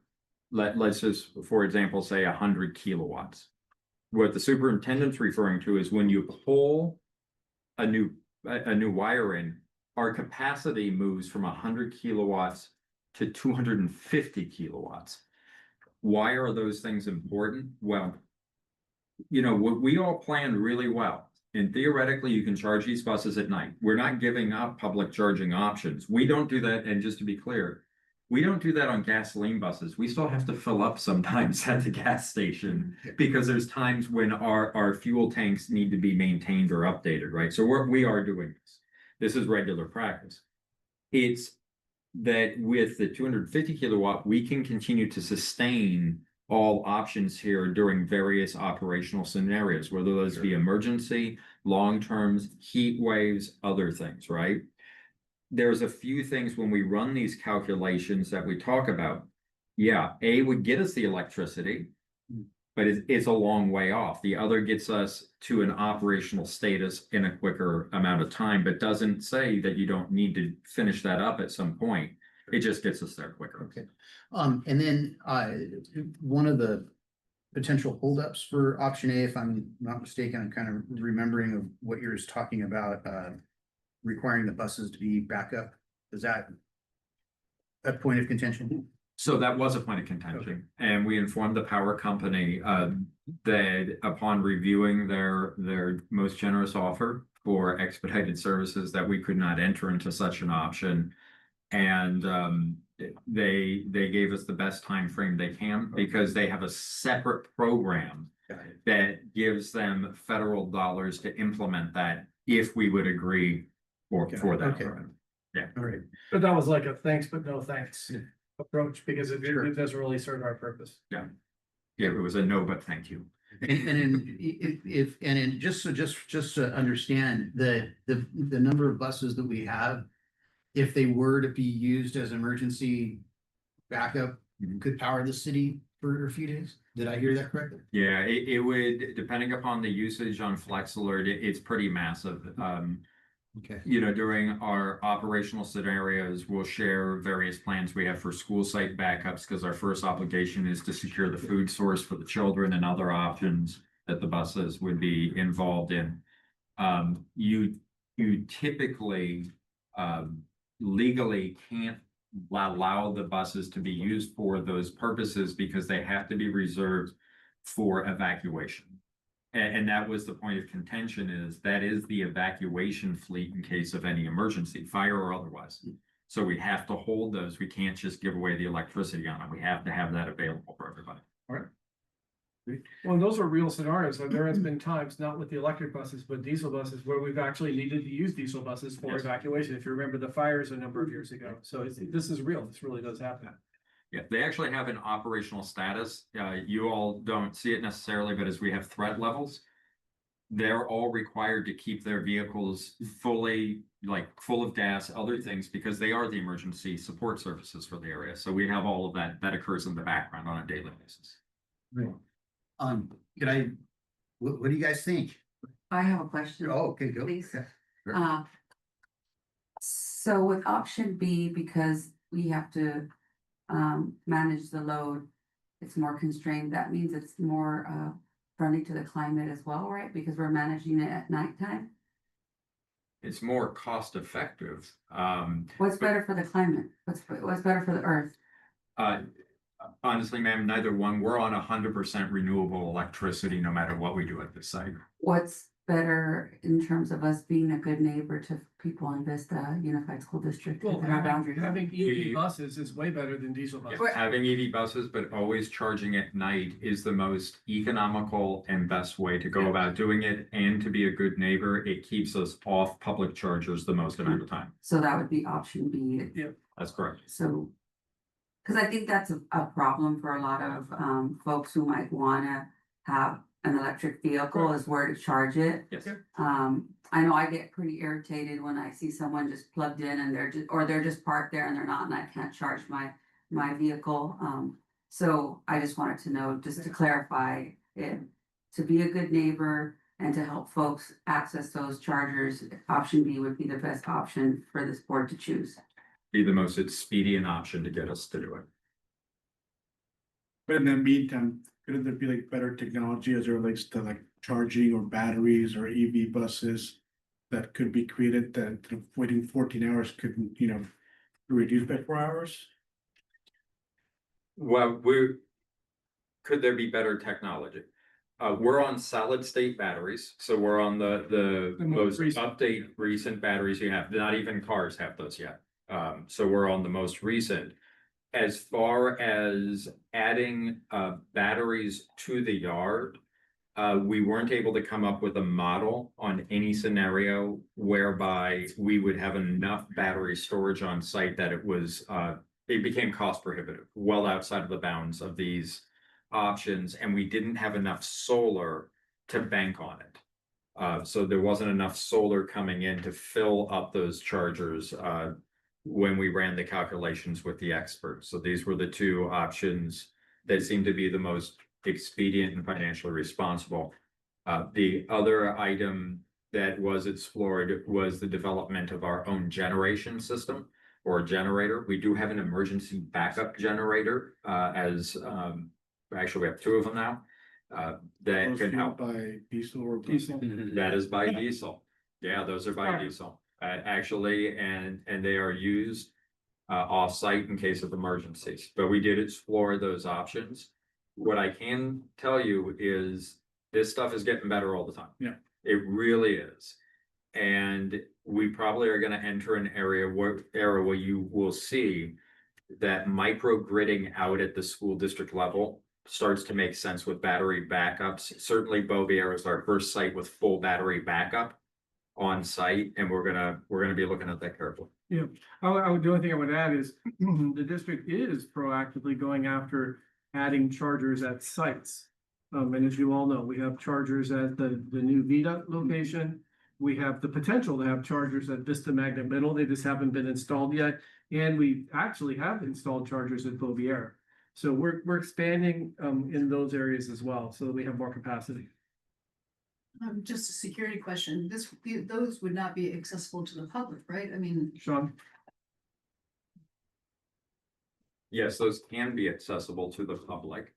let's just, for example, say 100 kilowatts. What the superintendent's referring to is when you pull a new wire in, our capacity moves from 100 kilowatts to 250 kilowatts. Why are those things important? Well, we all planned really well. And theoretically, you can charge these buses at night. We're not giving up public charging options. We don't do that. And just to be clear, we don't do that on gasoline buses. We still have to fill up sometimes at the gas station because there's times when our fuel tanks need to be maintained or updated, right? So we are doing this. This is regular practice. It's that with the 250 kilowatt, we can continue to sustain all options here during various operational scenarios, whether those be emergency, long terms, heat waves, other things, right? There's a few things when we run these calculations that we talk about. Yeah, A would get us the electricity, but it's a long way off. The other gets us to an operational status in a quicker amount of time, but doesn't say that you don't need to finish that up at some point. It just gets us there quicker. Okay. And then one of the potential holdups for option A, if I'm not mistaken, I'm kind of remembering of what you're talking about, requiring the buses to be backup. Is that a point of contention? So that was a point of contention, and we informed the power company that upon reviewing their most generous offer for expedited services, that we could not enter into such an option. And they gave us the best time frame they can because they have a separate program that gives them federal dollars to implement that if we would agree for that. Okay. program. Yeah. All right. But that was like a thanks, but no thanks Yeah. approach because it Sure. doesn't really serve our purpose. Yeah, it was a no, but thank you. And just to understand the number of buses that we have, if they were to be used as emergency backup, Mhm. could power the city for a few days. Did I hear that correctly? Yeah, it would, depending upon the usage on Flex Alert, it's pretty massive. Okay. You know, during our operational scenarios, we'll share various plans we have for school site backups because our first obligation is to secure the food source for the children and other options that the buses would be involved in. You typically legally can't allow the buses to be used for those purposes because they have to be reserved for evacuation. And that was the point of contention, is that is the evacuation fleet in case of any emergency, fire or otherwise. So we have to hold those. We can't just give away the electricity on them. We have to have that available for everybody. Well, those are real scenarios. And there has been times, not with the electric buses, but diesel buses, where we've actually needed to use diesel buses for Yes. evacuation. If you remember the fires a number of years ago. So this is real. This really does happen. Yeah, they actually have an operational status. You all don't see it necessarily, but as we have threat levels, they're all required to keep their vehicles fully, like full of gas, other things, because they are the emergency support services for the area. So we have all of that occurs in the background on a daily basis. Right. What do you guys think? I have a question. Oh, okay, go. Please. Sure. So with option B, because we have to manage the load, it's more constrained. That means it's more friendly to the climate as well, right? Because we're managing it at nighttime. It's more cost effective. What's better for the climate? What's better for the earth? Honestly, ma'am, neither one. We're on 100% renewable electricity, no matter what we do at this site. What's better in terms of us being a good neighbor to people in Vista Unified School District? Well, within our boundaries? having EV buses is way better than diesel buses. Having EV buses, but always charging at night is the most economical and best way to go about doing it. And to be a good neighbor, it keeps us off public chargers the most amount of time. So that would be option B. That's correct. So, because I think that's a problem for a lot of folks who might wanna have an electric vehicle, is where to charge it. Yes. I know I get pretty irritated when I see someone just plugged in and they're just parked there and they're not, and I can't charge my vehicle. So I just wanted to know, just to clarify it, to be a good neighbor and to help folks access those chargers, option B would be the best option for this board to choose. Be the most expedient option to get us to do it. But in the meantime, couldn't there be like better technology as it relates to like charging or batteries or EV buses that could be created that waiting 14 hours could, you know, reduce by 4 hours? Well, could there be better technology? We're on solid state batteries, so we're on the most recent batteries you have. Not even cars have those yet. So we're on the most recent. As far as adding batteries to the yard, we weren't able to come up with a model on any scenario whereby we would have enough battery storage on site that it became cost prohibitive, well outside of the bounds of these options, and we didn't have enough solar to bank on it. So there wasn't enough solar coming in to fill up those chargers when we ran the calculations with the experts. So these were the two options that seemed to be the most expedient and financially responsible. The other item that was explored was the development of our own generation system or generator. We do have an emergency backup generator actually we have two of them now that Those can fueled help. by diesel or Diesel. That is by diesel. Yeah, those are by diesel, actually, and they are used off-site in case of emergencies. But we did explore those options. What I can tell you is this stuff is getting better all the time. Yeah. It really is. And we probably are going to enter an era where you will see that microgridding out at the school district level starts to make sense with battery backups. Certainly Bovier is our first site with full battery backup on site, and we're gonna be looking at that carefully. Yeah, the only thing I would add is the district is proactively going after adding chargers at sites. And as you all know, we have chargers at the new Vita location. We have the potential to have chargers at Vista Magnet Middle. They just haven't been installed yet. And we actually have installed chargers at Bovier. So we're expanding in those areas as well, so that we have more capacity. Just a security question, those would not be accessible to the public, right? I mean, Sean? Yes, those can be accessible to the public.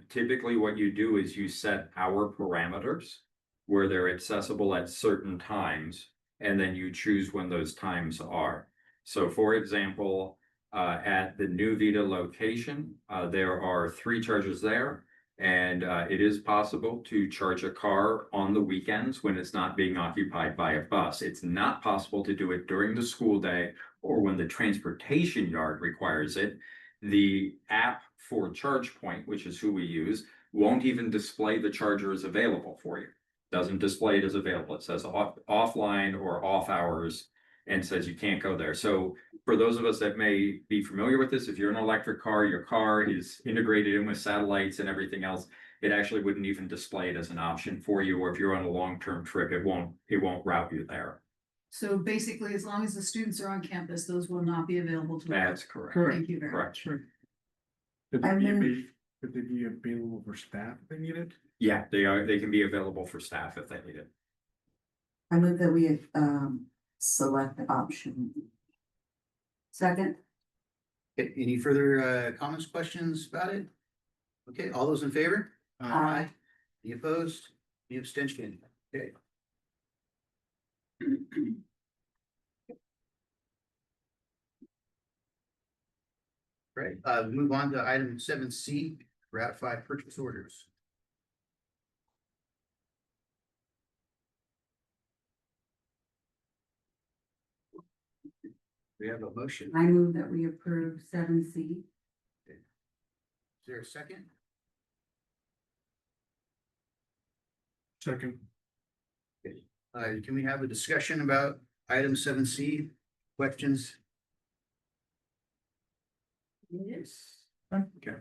Typically what you do is you set hour parameters where they're accessible at certain times, and then you choose when those times are. So for example, at the new Vita location, there are 3 chargers there. And it is possible to charge a car on the weekends when it's not being occupied by a bus. It's not possible to do it during the school day or when the transportation yard requires it. The app for ChargePoint, which is who we use, won't even display the charger is available for you. Doesn't display it as available. It says offline or off hours and says you can't go there. So for those of us that may be familiar with this, if you're an electric car, your car is integrated in with satellites and everything else, it actually wouldn't even display it as an option for you. Or if you're on a long-term trip, it won't route you there. so basically, as long as the students are on campus, those will not be available to. the That's public. correct. Thank you very Correct. much. Sure. Could I they move- be, could they be available for staff if they need it? Yeah, they can be available for staff if they need it. I move that we select option. Second, Okay, any further comments, questions about it? Okay, all those in favor? Aye. Any opposed? Any abstention? Okay. Right, move on to item 7C, ratify purchase orders. We have a motion. I move that we approve 7C. Is there a second? Second. Can we have a discussion about item 7C? Questions? Yes. Okay.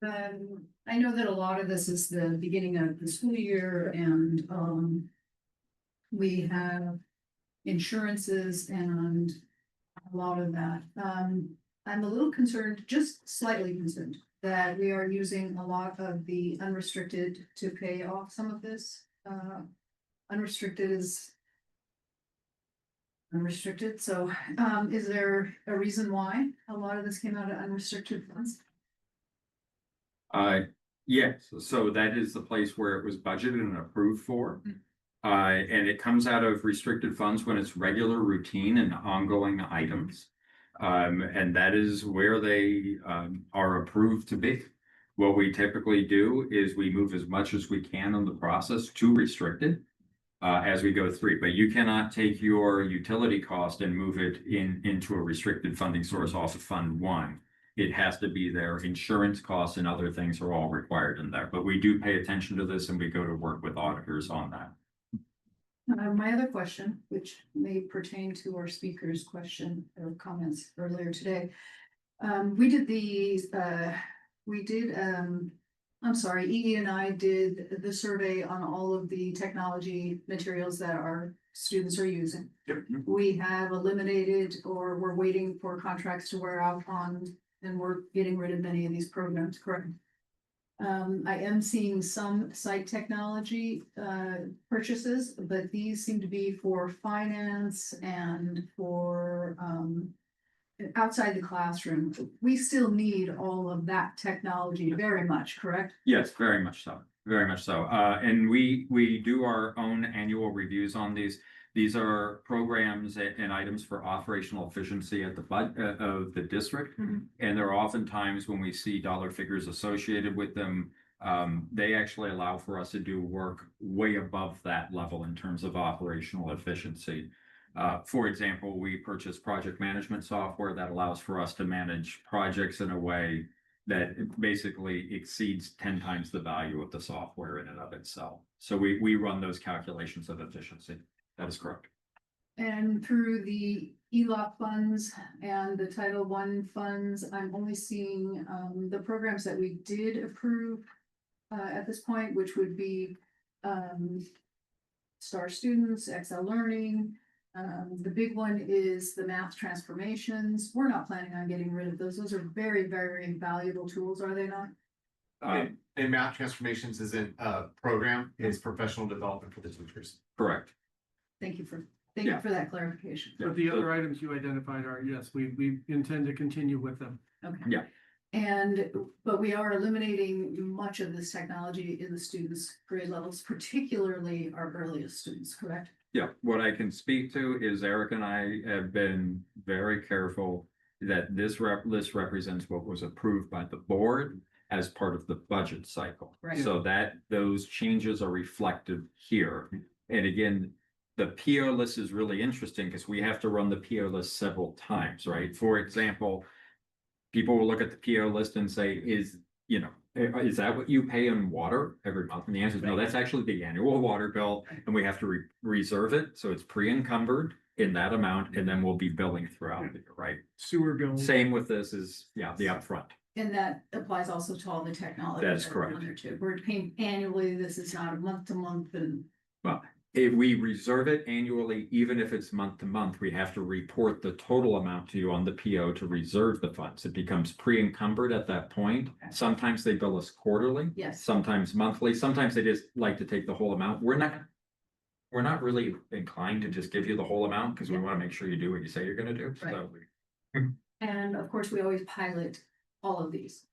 I know that a lot of this is the beginning of the school year and, we have insurances and a lot of that. I'm a little concerned, just slightly concerned, that we are using a lot of the unrestricted to pay off some of this. Unrestricted is unrestricted, so, is there a reason why a lot of this came out of unrestricted funds? Yes, so that is the place where it was budgeted and approved for. And it comes out of restricted funds when it's regular, routine and ongoing items. And that is where they are approved to be. What we typically do is we move as much as we can in the process to restricted as we go through. But you cannot take your utility cost and move it into a restricted funding source off of Fund 1. It has to be there. Insurance costs and other things are all required in there. But we do pay attention to this and we go to work with auditors on that. My other question, which may pertain to our speaker's question or comments earlier today. We did these, I'm sorry, EE and I did the survey on all of the technology materials that our students are using. Yep. We have eliminated or we're waiting for contracts to wear out on, and we're getting rid of many of these programs, correct? I am seeing some site technology purchases, but these seem to be for finance and for outside the classroom. We still need all of that technology very much, correct? Yes, very much so. Very much so. And we do our own annual reviews on these. These are programs and items for operational efficiency at the budget of the district. Mhm. And there are often times when we see dollar figures associated with them. They actually allow for us to do work way above that level in terms of operational efficiency. For example, we purchase project management software that allows for us to manage projects in a way that basically exceeds 10 times the value of the software in and of itself. So we run those calculations of efficiency. That is correct. And through the ELOC funds and the Title I funds, I'm only seeing the programs that we did approve at this point, which would be Star Students, Excel Learning, The big one is the math transformations. We're not planning on getting rid of those. Those are very, very valuable tools, are they not? And math transformations isn't a program, it's professional development for the teachers. Correct. Thank you for Yeah. that clarification. But the other items you identified are, yes, we intend to continue with them. Okay. Yeah. But we are eliminating much of this technology in the students' grade levels, particularly our earliest students, correct? Yeah, what I can speak to is Eric and I have been very careful that this list represents what was approved by the board as part of the budget cycle. Right. So that those changes are reflected here. And again, the PO list is really interesting because we have to run the PO list several times, right? For example, people will look at the PO list and say, is that what you pay on water every month? And the answer is no, that's actually the annual water bill, and we have to reserve it, so it's pre-encumbered in that amount, and then we'll be billing throughout the year, right? Sewer bill. Same with this is, the upfront. And that applies also to all the technology. That's that are correct. on there too. We're paying annually. This is not a month to month and If we reserve it annually, even if it's month to month, we have to report the total amount to you on the PO to reserve the funds. It becomes pre-encumbered at that point. Sometimes they bill us quarterly. yes. Sometimes monthly, sometimes they just like to take the whole amount. We're not really inclined to just give you the whole amount because we want to make sure you do what you say you're gonna do. So And of course, we always pilot all of these.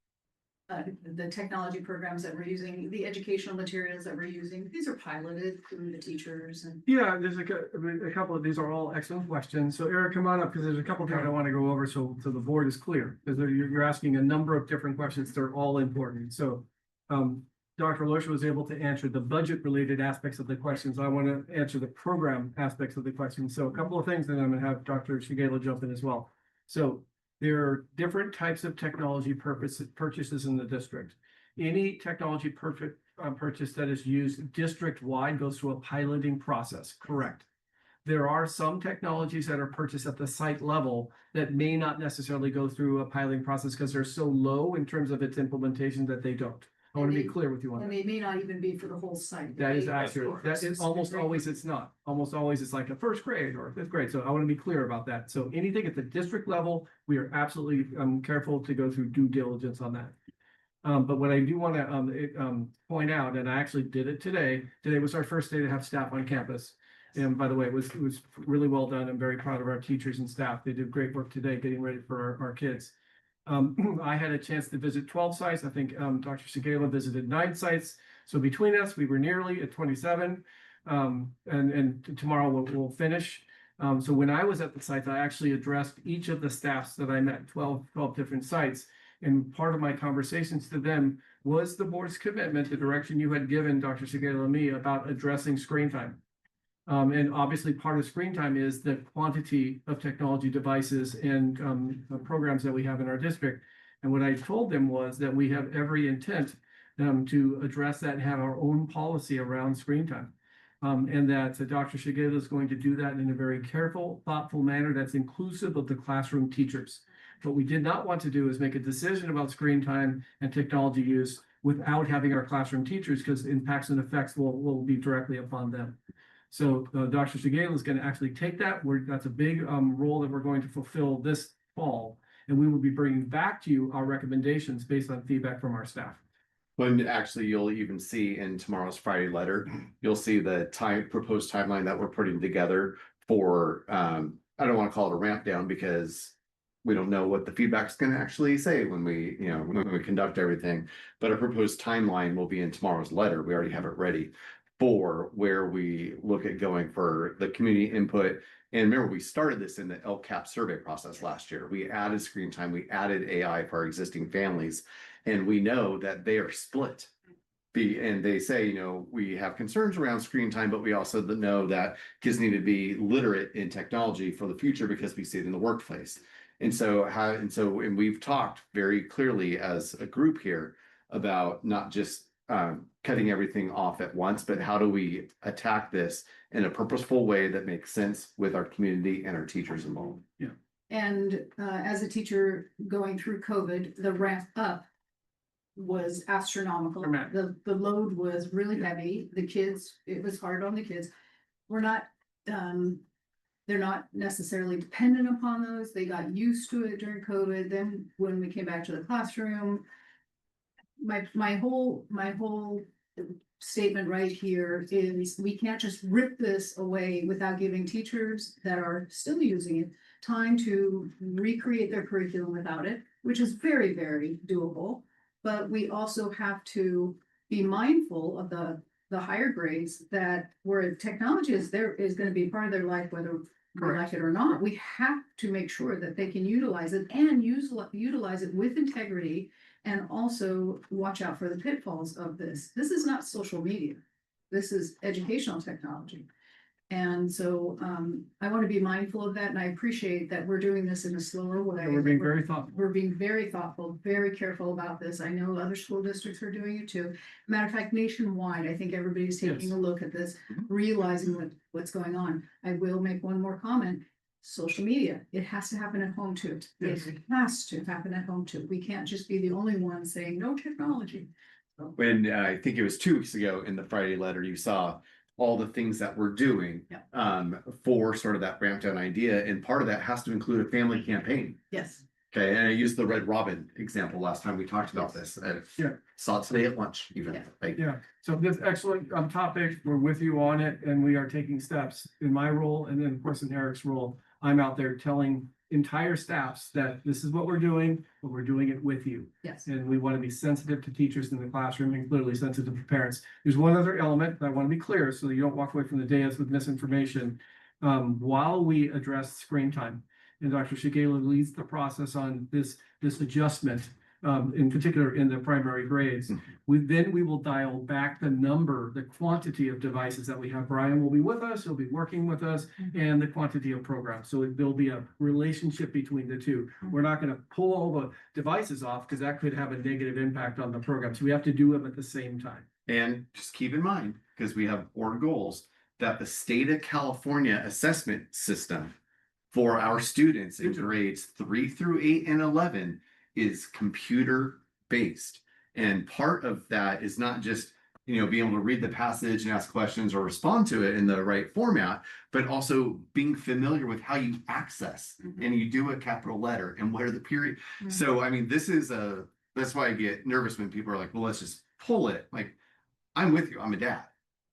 The technology programs that we're using, the educational materials that we're using, these are piloted through the teachers and. Yeah, there's a couple of these are all excellent questions. So Eric, come on up because there's a couple things I want to go over so the board is clear. Because you're asking a number of different questions. They're all important. So Dr. Losha was able to answer the budget related aspects of the questions. I want to answer the program aspects of the questions. So a couple of things, and I'm going to have Dr. Shigela jump in as well. So there are different types of technology purchases in the district. Any technology purchase that is used district-wide goes through a piloting process, correct? There are some technologies that are purchased at the site level that may not necessarily go through a piloting process because they're so low in terms of its implementation that they don't. I want to be clear with you on And that. they may not even be for the whole site. That is They- accurate. That is almost always it's not. Almost always it's like a first grade or a fifth grade. So I want to be clear about that. So anything at the district level, we are absolutely careful to go through due diligence on that. But what I do want to point out, and I actually did it today. Today was our first day to have staff on campus. And by the way, it was really well done. I'm very proud of our teachers and staff. They did great work today getting ready for our kids. I had a chance to visit 12 sites. I think Dr. Shigela visited 9 sites. So between us, we were nearly at 27. And tomorrow we'll finish. So when I was at the sites, I actually addressed each of the staffs that I met, 12 different sites. And part of my conversations to them was the board's commitment, the direction you had given Dr. Shigela and me about addressing screen time. And obviously part of screen time is the quantity of technology devices and programs that we have in our district. And what I told them was that we have every intent to address that and have our own policy around screen time. And that Dr. Shigela is going to do that in a very careful, thoughtful manner that's inclusive of the classroom teachers. What we did not want to do is make a decision about screen time and technology use without having our classroom teachers, because impacts and effects will be directly upon them. So Dr. Shigela is going to actually take that. That's a big role that we're going to fulfill this fall. And we will be bringing back to you our recommendations based on feedback from our staff. When actually you'll even see in tomorrow's Friday letter, you'll see the proposed timeline that we're putting together for, I don't want to call it a ramp down because we don't know what the feedback is going to actually say when we conduct everything. But a proposed timeline will be in tomorrow's letter. We already have it ready for where we look at going for the community input. And remember, we started this in the LCAP survey process last year. We added screen time, we added AI for our existing families, and we know that they are split. And they say, we have concerns around screen time, but we also know that kids need to be literate in technology for the future because we see it in the workplace. And we've talked very clearly as a group here about not just cutting everything off at once, but how do we attack this in a purposeful way that makes sense with our community and our teachers involved? Yeah. And as a teacher going through COVID, the ramp up was astronomical. Dramatic. The load was really heavy. The kids, it was hard on the kids. We're not, they're not necessarily dependent upon those. They got used to it during COVID. Then when we came back to the classroom, my whole statement right here is we can't just rip this away without giving teachers that are still using it time to recreate their curriculum without it, which is very, very doable. But we also have to be mindful of the higher grades that where technology is going to be part of their life, whether we like it or not. We have to make sure that they can utilize it and utilize it with integrity, and also watch out for the pitfalls of this. This is not social media. This is educational technology. And so I want to be mindful of that, and I appreciate that we're doing this in a slower way. And we're being very thoughtful. We're being very thoughtful, very careful about this. I know other school districts are doing it too. Matter of fact, nationwide, I think everybody's taking Yes. a look at this, realizing what's going on. I will make one more comment. Social media, it has to happen at home too. Yes. It has to happen at home too. We can't just be the only ones saying no technology. When I think it was 2 weeks ago in the Friday letter, you saw all the things that we're doing Yeah. for sort of that ramp down idea. And part of that has to include a family campaign. Yes. Okay, and I used the Red Robin example last time we talked about Yes. this. Yeah. Saw it today at lunch even. Yeah. Like, Yeah, so this excellent topic, we're with you on it, and we are taking steps in my role, and then of course in Eric's role. I'm out there telling entire staffs that this is what we're doing, but we're doing it with you. Yes. And we want to be sensitive to teachers in the classroom and clearly sensitive to parents. There's one other element that I want to be clear, so you don't walk away from the dais with misinformation. While we address screen time, and Dr. Shigela leads the process on this adjustment, in particular in the primary grades, we will dial back the quantity of devices that we have. Brian will be with us, he'll be working with us, and the quantity of programs. So there'll be a relationship between the two. We're not going to pull all the devices off because that could have a negative impact on the programs. We have to do them at the same time. and just keep in mind, because we have board goals, that the state of California assessment system for our students in grades 3 through 8 and 11 is computer based. And part of that is not just, being able to read the passage and ask questions or respond to it in the right format, but also being familiar with how you access and you do a capital letter and what are the period. So, I mean, that's why I get nervous when people are like, well, let's just pull it. Like, I'm with you, I'm a dad.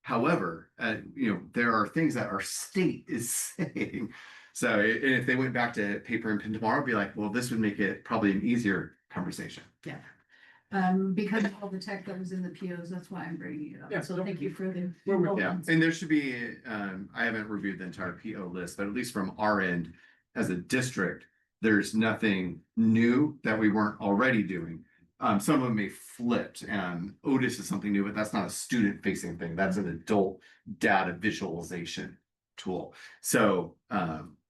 However, there are things that our state is saying. So if they went back to paper and pen tomorrow, I'd be like, well, this would make it probably an easier conversation. Yeah. Because of all the tech that was in the POs, that's why I'm bringing it Yeah, up. So thank you for the. Yeah, and there should be, I haven't reviewed the entire PO list, but at least from our end, as a district, there's nothing new that we weren't already doing. Some of them may flipped, and Otis is something new, but that's not a student facing thing. That's an adult data visualization tool. So,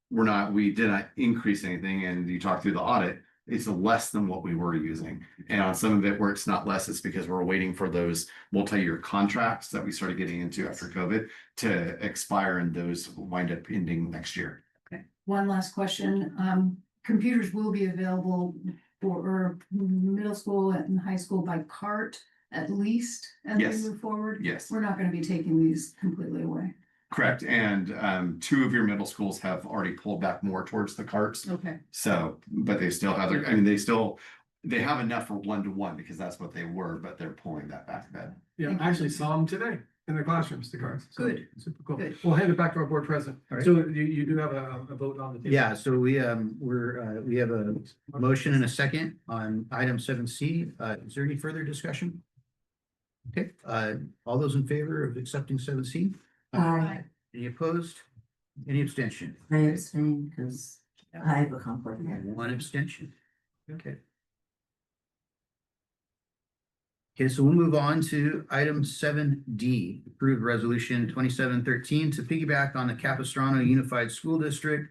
we did not increase anything, and you talk through the audit, it's less than what we were using. And on some of it where it's not less, it's because we're waiting for those multi-year contracts that we started getting into after COVID to expire, and those wind up ending next year. Okay, one last question. Computers will be available for middle school and high school by cart at least as we Yes. move forward. Yes. We're not gonna be taking these completely away. Correct. And 2 of your middle schools have already pulled back more towards the carts. Okay, So, but they still have they have enough for 1-to-1 because that's what they were, but they're pulling that back a bit. Yeah, Thank I you. actually saw them today in the classrooms, the cards. So, Good. super cool. Good. We'll hand it back to our board president. All right. So you do have a vote on the table. Yeah, so we have a motion and a second on item 7C. Is there any further discussion? Okay, all those in favor of accepting 7C? Aye. Any opposed? Any abstention? I abstain because I have a conflict. One abstention. Okay. Okay, so we'll move on to item 7D, approved resolution 2713 to piggyback on the Capistrano Unified School District.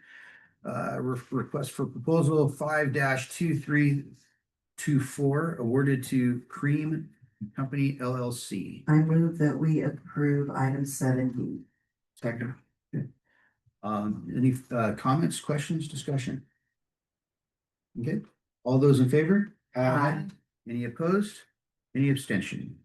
Request for proposal 5-2324 awarded to Cream Company LLC. I move that we approve item 7D. Second. Okay. Any comments, questions, discussion? Okay, all those in favor? Aye. Any opposed? Any abstention?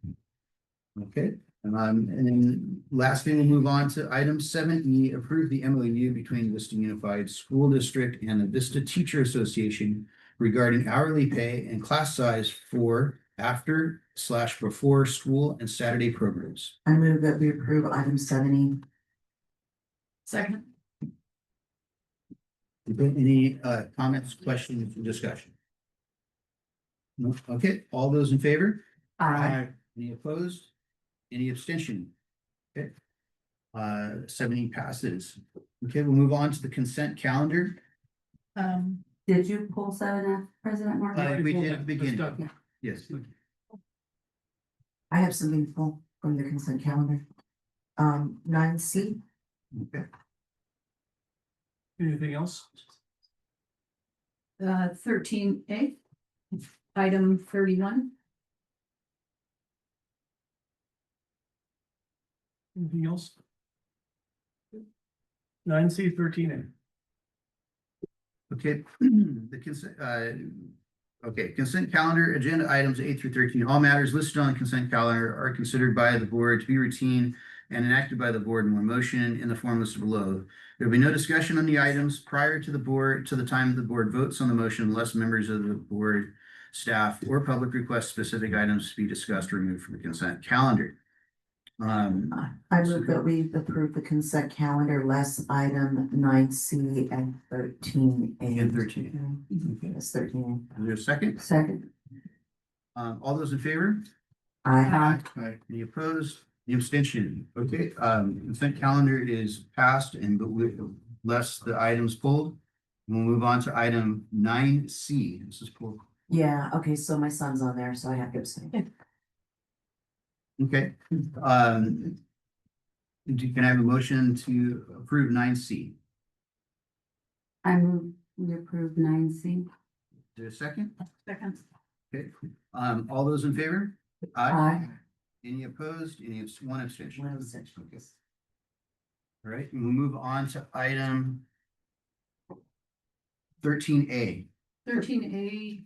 Okay, And then lastly, we'll move on to item 7E, approve the MOU between Vista Unified School District and the Vista Teacher Association regarding hourly pay and class size for after/before school and Saturday programs. I move that we approve item 70. Second. Any comments, questions, or discussion? No, okay, all those in favor? Any opposed? Any abstention? Okay. 70 passes. Okay, we'll move on to the consent calendar. Did you pull 7F, President Martin? We did at the beginning. Yes. I have something to pull from the consent calendar. 9C. Okay. Anything else? 13A, item 31. Anything else? 9C 13A. Okay, the consent, okay, consent calendar, agenda items 8 through 13. All matters listed on the consent calendar are considered by the board to be routine and enacted by the board in one motion in the form listed below. There will be no discussion on the items prior to the time the board votes on the motion unless members of the board, staff, or public request specific items to be discussed or removed from the consent calendar. I move that we approve the consent calendar less item 9C and 13A. And 13. Okay. Yes, 13. Is there a second? Second. All those in favor? Aye. Any opposed? Any abstention? Okay, consent calendar is passed and but with less the items pulled. We'll move on to item 9C. This is pulled. Yeah, okay, so my son's on there, so I have to abstain. Okay, can I have a motion to approve 9C? I move we approve 9C. Is there a second? Second. Okay, all those in favor? Aye. Any opposed? One abstention? One abstention. Okay. All right, and we'll move on to item 13A. 13A,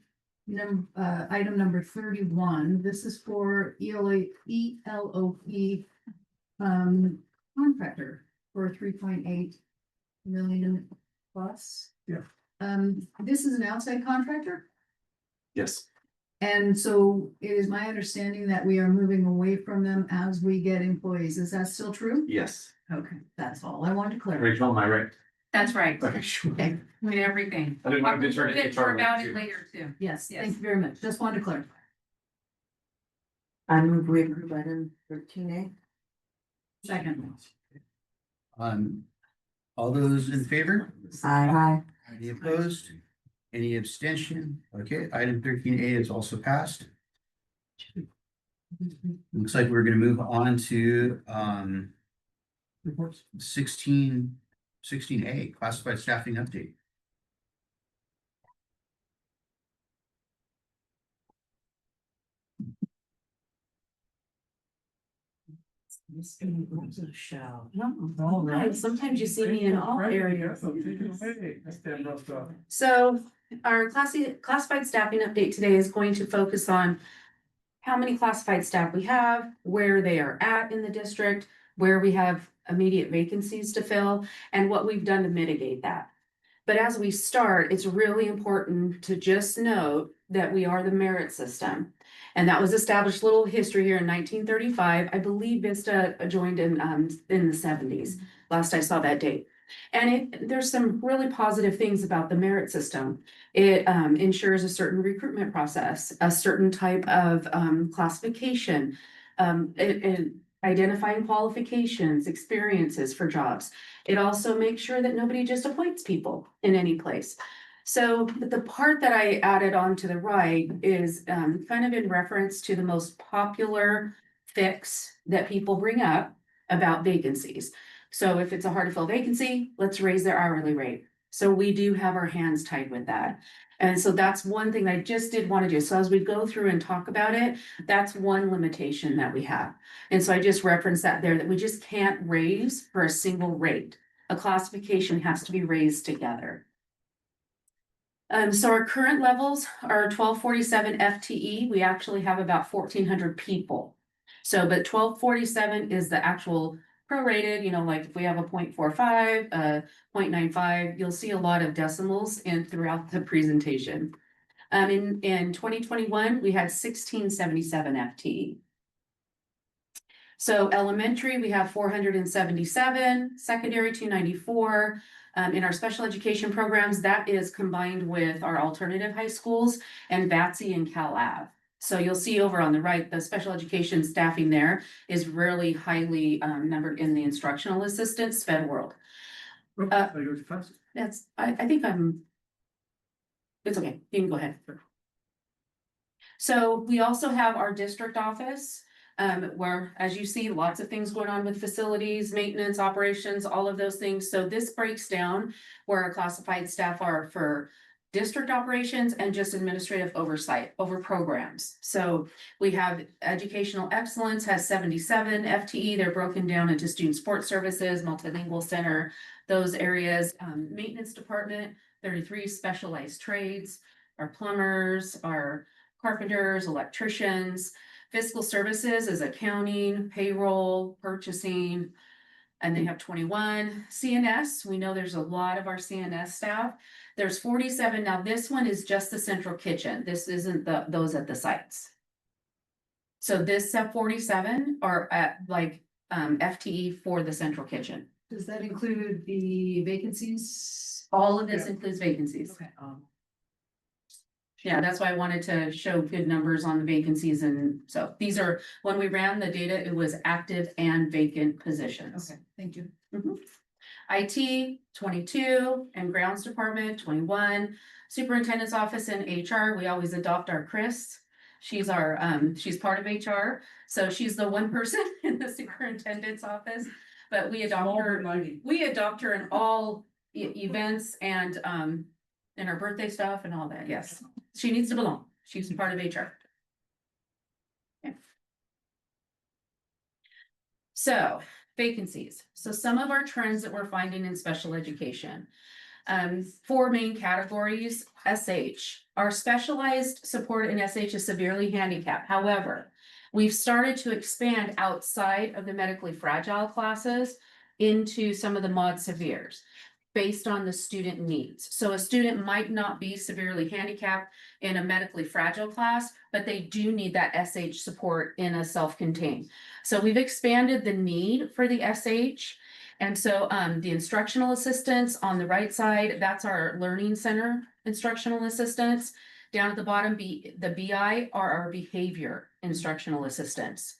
item number 31. This is for ELOP contractor for 3.8 million plus. Yeah. This is an outside contractor, Yes. and so it is my understanding that we are moving away from them as we get employees. Is that still true? Yes. Okay, that's all I wanted to clarify. Rachel, am I right? That's right. Okay, sure. Okay, with everything. I didn't want to be sure to We'll get get more HR about too. it later too. Yes, Yes. thank you very much. Just wanted to clarify. I move we approve item 13A. Second. All those in favor? Aye. Any opposed? Any abstention? Okay, item 13A is also passed. Looks like we're gonna move on to Reports. 16A, classified staffing update. Show. All right. Sometimes you see me in all areas. Hey, So our classified staffing update today is going to focus on how many classified staff we have, where they are at in the district, where we have immediate vacancies to fill, and what we've done to mitigate that. But as we start, it's really important to just note that we are the merit system. And that was established, little history here in 1935. I believe Vista joined in the 70s, last I saw that date. And there's some really positive things about the merit system. It ensures a certain recruitment process, a certain type of classification, identifying qualifications, experiences for jobs. It also makes sure that nobody just appoints people in any place. So the part that I added on to the right is kind of in reference to the most popular fix that people bring up about vacancies. So if it's a hard to fill vacancy, let's raise their hourly rate. So we do have our hands tied with that. And so that's one thing I just did want to do. So as we go through and talk about it, that's one limitation that we have. And so I just referenced that there, that we just can't raise for a single rate. A classification has to be raised together. So our current levels are 1247 FTE. We actually have about 1,400 people. So, but 1247 is the actual prorated, you know, like if we have a 0.45, 0.95, you'll see a lot of decimals in throughout the presentation. In 2021, we had 1677 FTE. So elementary, we have 477, secondary 294. In our special education programs, that is combined with our alternative high schools and BATSI and CalAV. So you'll see over on the right, the special education staffing there is really highly numbered in the instructional assistants Fed world. Oh, I go too fast. That's, I think it's okay, you can go ahead. So we also have our district office, where, as you see, lots of things going on with facilities, maintenance, operations, all of those things. So this breaks down where our classified staff are for district operations and just administrative oversight over programs. So we have educational excellence has 77 FTE. They're broken down into student support services, multilingual center, those areas, maintenance department, 33 specialized trades, our plumbers, our carpenters, electricians. Fiscal services is accounting, payroll, purchasing, and they have 21. CNS, we know there's a lot of our CNS staff. There's 47. Now this one is just the central kitchen. This isn't those at the sites. So this 47 are at like FTE for the central kitchen. Does that include the vacancies? All of this includes vacancies. Okay. Yeah, that's why I wanted to show good numbers on the vacancies, and so these are, when we ran the data, it was active and vacant positions. Okay, thank you. IT 22 and grounds department 21, superintendent's office and HR, we always adopt our Chris. She's our she's part of HR, so she's the one person in the superintendent's office, but we adopt her in all events and in her birthday stuff and all that. Yes, she needs to belong. She's part of HR. Okay. So vacancies. So some of our trends that we're finding in special education. 4 main categories. SH. Our specialized support in SH is severely handicapped. However, we've started to expand outside of the medically fragile classes into some of the mod severes based on the student needs. So a student might not be severely handicapped in a medically fragile class, but they do need that SH support in a self-contained. So we've expanded the need for the SH. And so the instructional assistants on the right side, that's our learning center instructional assistants. Down at the bottom, the BI are our behavior instructional assistants.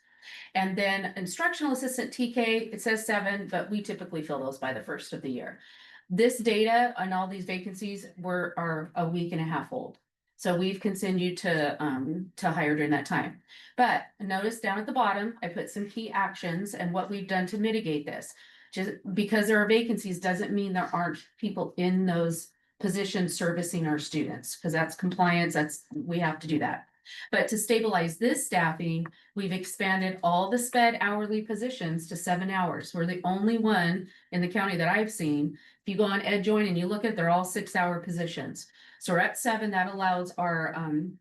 And then instructional assistant TK, it says 7, but we typically fill those by the 1st of the year. This data on all these vacancies are a week and a half old. So we've continued to hire during that time. But notice down at the bottom, I put some key actions and what we've done to mitigate this. Just because there are vacancies doesn't mean there aren't people in those positions servicing our students, because that's compliance, we have to do that. But to stabilize this staffing, we've expanded all the SPED hourly positions to 7 hours. We're the only one in the county that I've seen. If you go on EdJoin and you look at, they're all 6-hour positions. So we're at 7, that allows our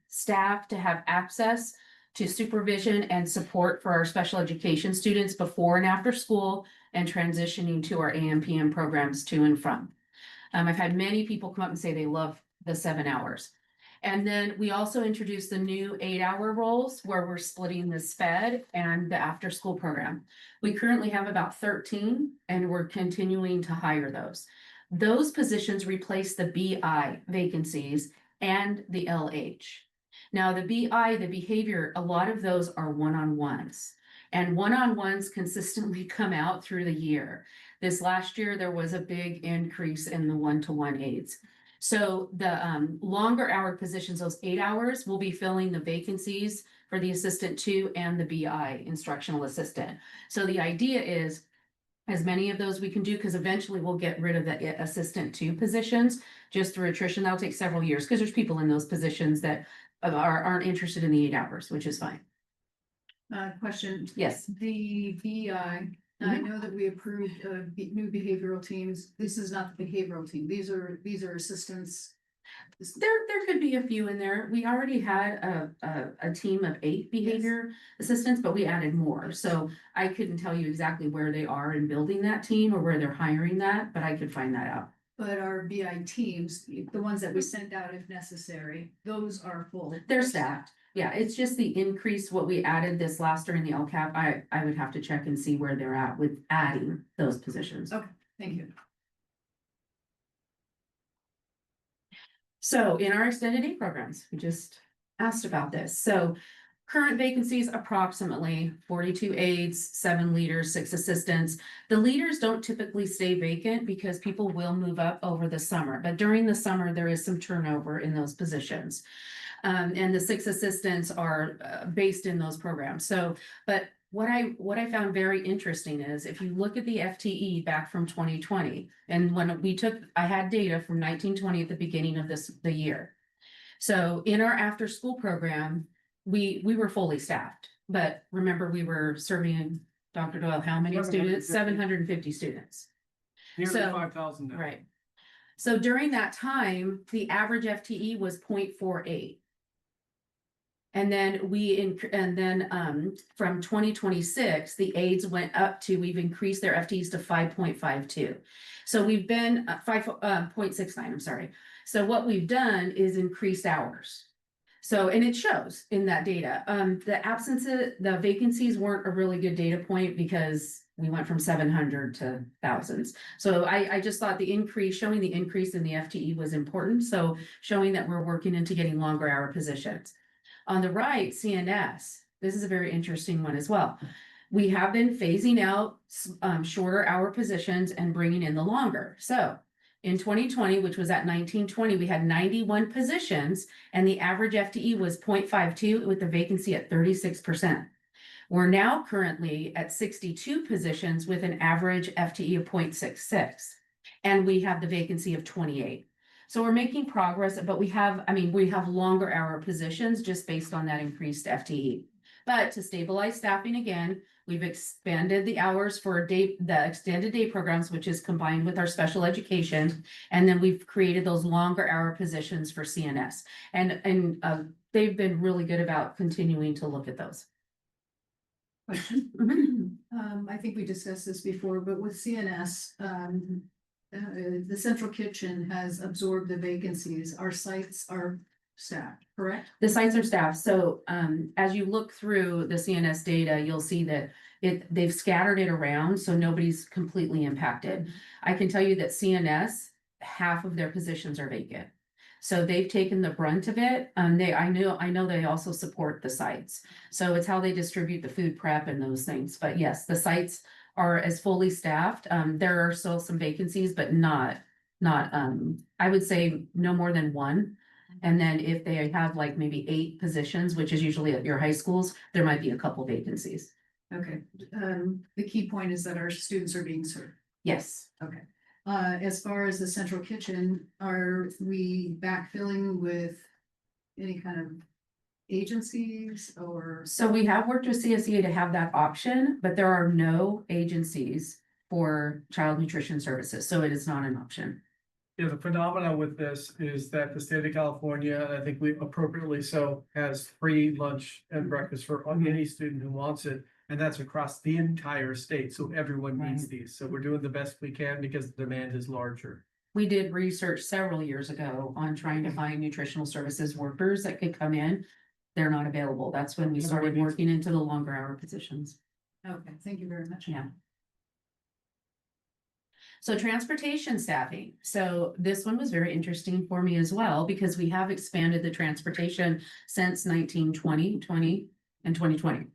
staff to have access to supervision and support for our special education students before and after school and transitioning to our AM/PM programs to and from. I've had many people come up and say they love the 7 hours. And then we also introduced the new 8-hour roles where we're splitting the SPED and the after school program. We currently have about 13 and we're continuing to hire those. Those positions replace the BI vacancies and the LH. Now the BI, the behavior, a lot of those are one-on-ones. And one-on-ones consistently come out through the year. This last year, there was a big increase in the 1-to-1 aides. So the longer hour positions, those 8 hours, will be filling the vacancies for the assistant 2 and the BI instructional assistant. So the idea is as many of those we can do, because eventually we'll get rid of the assistant 2 positions just through attrition. That'll take several years because there's people in those positions that aren't interested in the 8 hours, which is fine. Question. Yes. The BI, I know that we approved new behavioral teams. This is not the behavioral team. These are assistants. There could be a few in there. We already had a team of 8 behavior assistants, but we added more. So I couldn't tell you exactly where they are in building that team or where they're hiring that, but I could find that out. But our BI teams, the ones that we send out if necessary, those are full. They're staffed. Yeah, it's just the increase, what we added this last during the LCAP. I would have to check and see where they're at with adding those positions. Okay, thank you. So in our extended day programs, we just asked about this. So current vacancies, approximately 42 aides, 7 leaders, 6 assistants. The leaders don't typically stay vacant because people will move up over the summer, but during the summer, there is some turnover in those positions. And the 6 assistants are based in those programs. So, but what I found very interesting is if you look at the FTE back from 2020, and when I had data from 1920 at the beginning of the year. So in our after school program, we were fully staffed, but remember we were serving Dr. Doyle, how many students? 750 students. Nearly So- 5,000 now. Right. So during that time, the average FTE was 0.48. And then from 2026, the aides went up to, we've increased their FTEs to 5.52. So we've been 5.69, I'm sorry. So what we've done is increased hours. So, and it shows in that data, the vacancies weren't a really good data point because we went from 700 to thousands. So I just thought showing the increase in the FTE was important. So showing that we're working into getting longer hour positions. On the right, CNS, this is a very interesting one as well. We have been phasing out shorter hour positions and bringing in the longer. So in 2020, which was at 1920, we had 91 positions and the average FTE was 0.52 with the vacancy at 36%. We're now currently at 62 positions with an average FTE of 0.66. And we have the vacancy of 28. So we're making progress, but we have longer hour positions just based on that increased FTE. But to stabilize staffing again, we've expanded the hours for the extended day programs, which is combined with our special education. And then we've created those longer hour positions for CNS. And they've been really good about continuing to look at those. Question. I think we discussed this before, but with CNS, the central kitchen has absorbed the vacancies. Our sites are staffed, correct? The sites are staffed. So as you look through the CNS data, you'll see that they've scattered it around, so nobody's completely impacted. I can tell you that CNS, half of their positions are vacant. So they've taken the brunt of it. I know they also support the sites. So it's how they distribute the food prep and those things. But yes, the sites are as fully staffed. There are still some vacancies, but not I would say no more than 1. And then if they have like maybe 8 positions, which is usually at your high schools, there might be a couple vacancies. Okay, the key point is that our students are being served. Yes. Okay. As far as the central kitchen, are we backfilling with any kind of agencies or? So we have worked with CSEA to have that option, but there are no agencies for child nutrition services, so it is not an option. Yeah, the phenomena with this is that the state of California, and I think we appropriately so, has free lunch and breakfast for any student who wants it. And that's across the entire state, so everyone needs these. So we're doing the best we can because the demand is larger. We did research several years ago on trying to find nutritional services workers that could come in. They're not available. That's when we started working into the longer hour positions. Okay, thank you very much. Yeah. So transportation staffing. So this one was very interesting for me as well, because we have expanded the transportation since 2020 and 2020.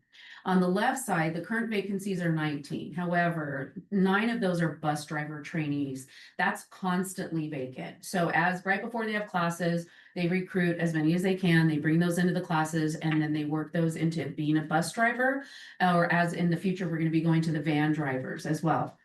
On the left side, the current vacancies are 19. However, 9 of those are bus driver trainees. That's constantly vacant. So as right before they have classes, they recruit as many as they can. They bring those into the classes and then they work those into being a bus driver, or as in the future, we're going to be going to the van drivers as well.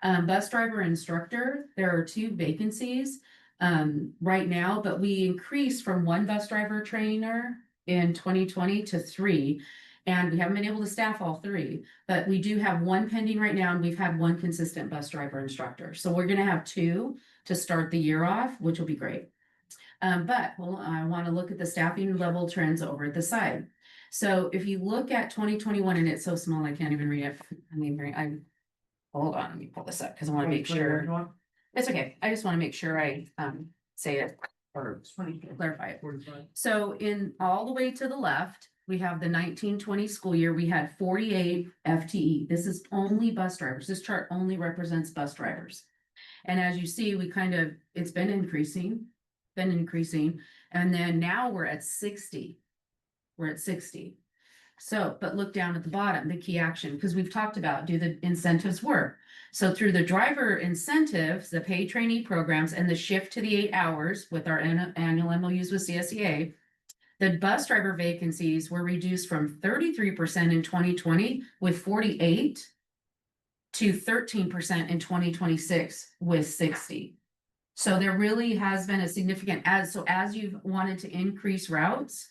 Bus driver instructor, there are 2 vacancies right now, but we increased from 1 bus driver trainer in 2020 to 3. And we haven't been able to staff all 3, but we do have 1 pending right now, and we've had 1 consistent bus driver instructor. So we're gonna have 2 to start the year off, which will be great. But well, I want to look at the staffing level trends over at the side. So if you look at 2021, and it's so small, I can't even read it. Hold on, let me pull this up because I want to make sure. It's okay. I just want to make sure I say it or clarify it. So in all the way to the left, we have the 1920 school year, we had 48 FTE. This is only bus drivers. This chart only represents bus drivers. And as you see, it's been increasing. And then now we're at 60. We're at 60. So, but look down at the bottom, the key action, because we've talked about, do the incentives work? So through the driver incentives, the paid trainee programs, and the shift to the 8 hours with our annual MOUs with CSEA, the bus driver vacancies were reduced from 33% in 2020 with 48 to 13% in 2026 with 60. So there really has been a significant, as you've wanted to increase routes,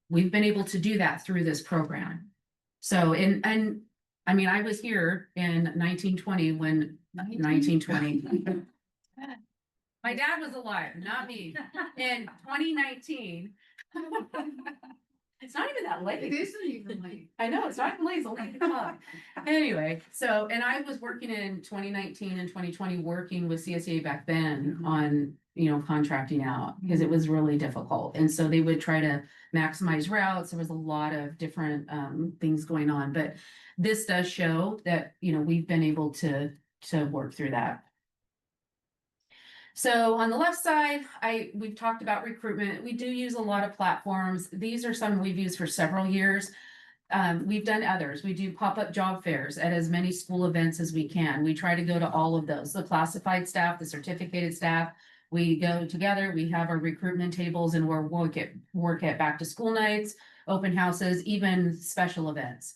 we've been able to do that through this program. So, and I mean, I was here in 1920 when 1920. My dad was alive, not me. In 2019. It's not even that late. It isn't even late. I know, it's not even late, it's only 8 o'clock. Anyway, so, and I was working in 2019 and 2020, working with CSEA back then on, contracting out, because it was really difficult. And so they would try to maximize routes. There was a lot of different things going on, but this does show that, we've been able to work through that. So on the left side, we've talked about recruitment. We do use a lot of platforms. These are some we've used for several years. We've done others. We do pop-up job fairs at as many school events as we can. We try to go to all of those, the classified staff, the certificated staff. We go together, we have our recruitment tables, and we're work at back to school nights, open houses, even special events.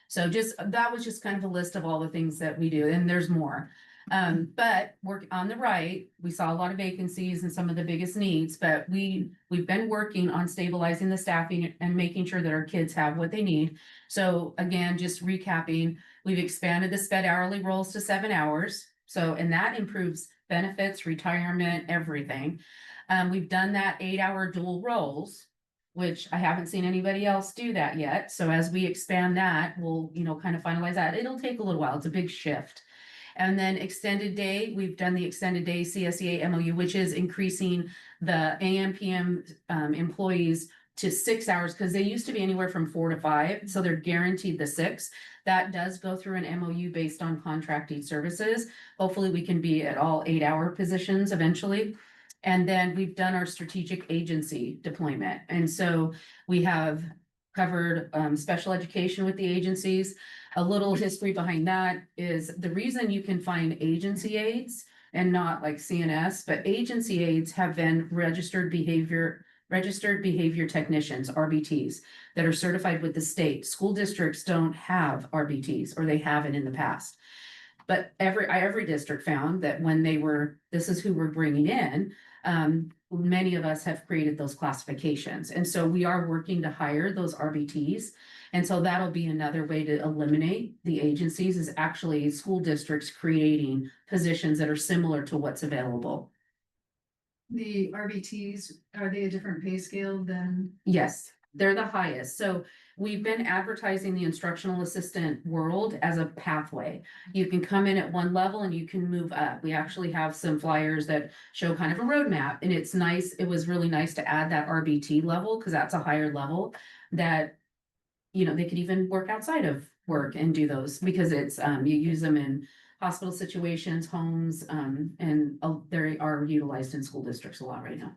So that was just kind of a list of all the things that we do, and there's more. But work on the right, we saw a lot of vacancies and some of the biggest needs, but we've been working on stabilizing the staffing and making sure that our kids have what they need. So again, just recapping, we've expanded the sped hourly roles to 7 hours. So, and that improves benefits, retirement, everything. We've done that 8-hour dual roles, which I haven't seen anybody else do that yet. So as we expand that, we'll, kind of finalize that. It'll take a little while. It's a big shift. And then extended day, we've done the extended day CSEA MOU, which is increasing the AM PM employees to 6 hours, because they used to be anywhere from 4 to 5. So they're guaranteed the 6. That does go through an MOU based on contracting services. Hopefully we can be at all 8-hour positions eventually. And then we've done our strategic agency deployment. And so we have covered special education with the agencies. A little history behind that is the reason you can find agency aides and not like CNS, but agency aides have been registered behavior technicians, RBTs, that are certified with the state. School districts don't have RBTs, or they haven't in the past. But every district found that when this is who we're bringing in, many of us have created those classifications. And so we are working to hire those RBTs. And so that'll be another way to eliminate the agencies, is actually school districts creating positions that are similar to what's available. The RBTs, are they a different pay scale than? Yes, they're the highest. So we've been advertising the instructional assistant world as a pathway. You can come in at one level and you can move up. We actually have some flyers that show kind of a roadmap, and it's nice. It was really nice to add that RBT level, because that's a higher level that, they could even work outside of work and do those, because it's, you use them in hospital situations, homes, and they are utilized in school districts a lot right now.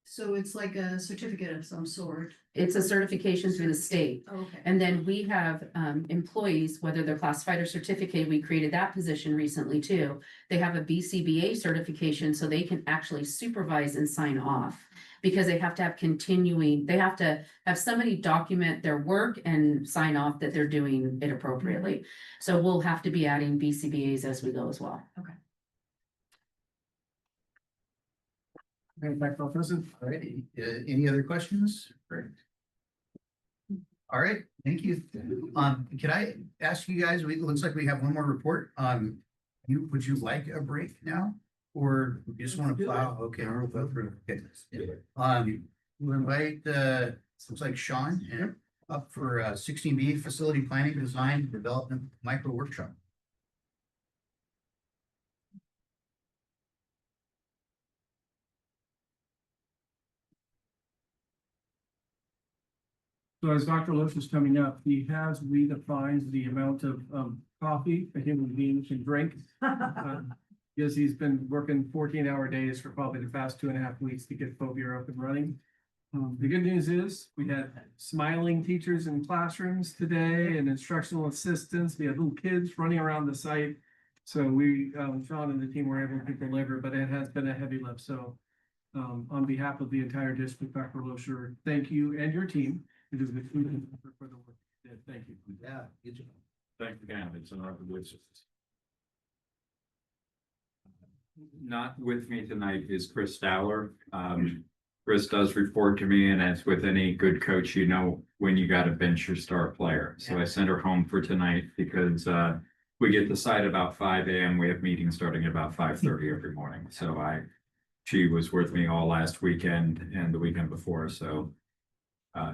So it's like a certificate of some sort. It's a certification through the state. Okay. And then we have employees, whether they're classified or certificated, we created that position recently too. They have a BCBA certification, so they can actually supervise and sign off, because they have to have they have to have somebody document their work and sign off that they're doing it appropriately. So we'll have to be adding BCBAs as we go as well. Okay. Back to President. All right, any other questions? Great. All right, thank you. Can I ask you guys, it looks like we have one more report. Would you like a break now? or you just want to plow? Okay, I'll go through. Okay. We'll invite, looks like Sean and up for 16B facility planning, design, development, micro workshop. So as Dr. Loesch is coming up, he has redefined the amount of coffee a human being can drink. Because he's been working 14-hour days for probably the past 2.5 weeks to get Phobia up and running. The good news is we had smiling teachers in classrooms today and instructional assistants. We had little kids running around the site. So we, Sean and the team were able to deliver, but it has been a heavy lift. So on behalf of the entire district, Dr. Loesch, thank you and your team. It is a good for the work you did. Thank you. Yeah. Good job. Thank you, again. It's an honor to do this. Not with me tonight is Chris Dowler. Chris does report to me, and as with any good coach, you know when you got to bench your star player. So I sent her home for tonight because we get the site about 5 a.m. We have meetings starting at about 5:30 every morning. So she was with me all last weekend and the weekend before. So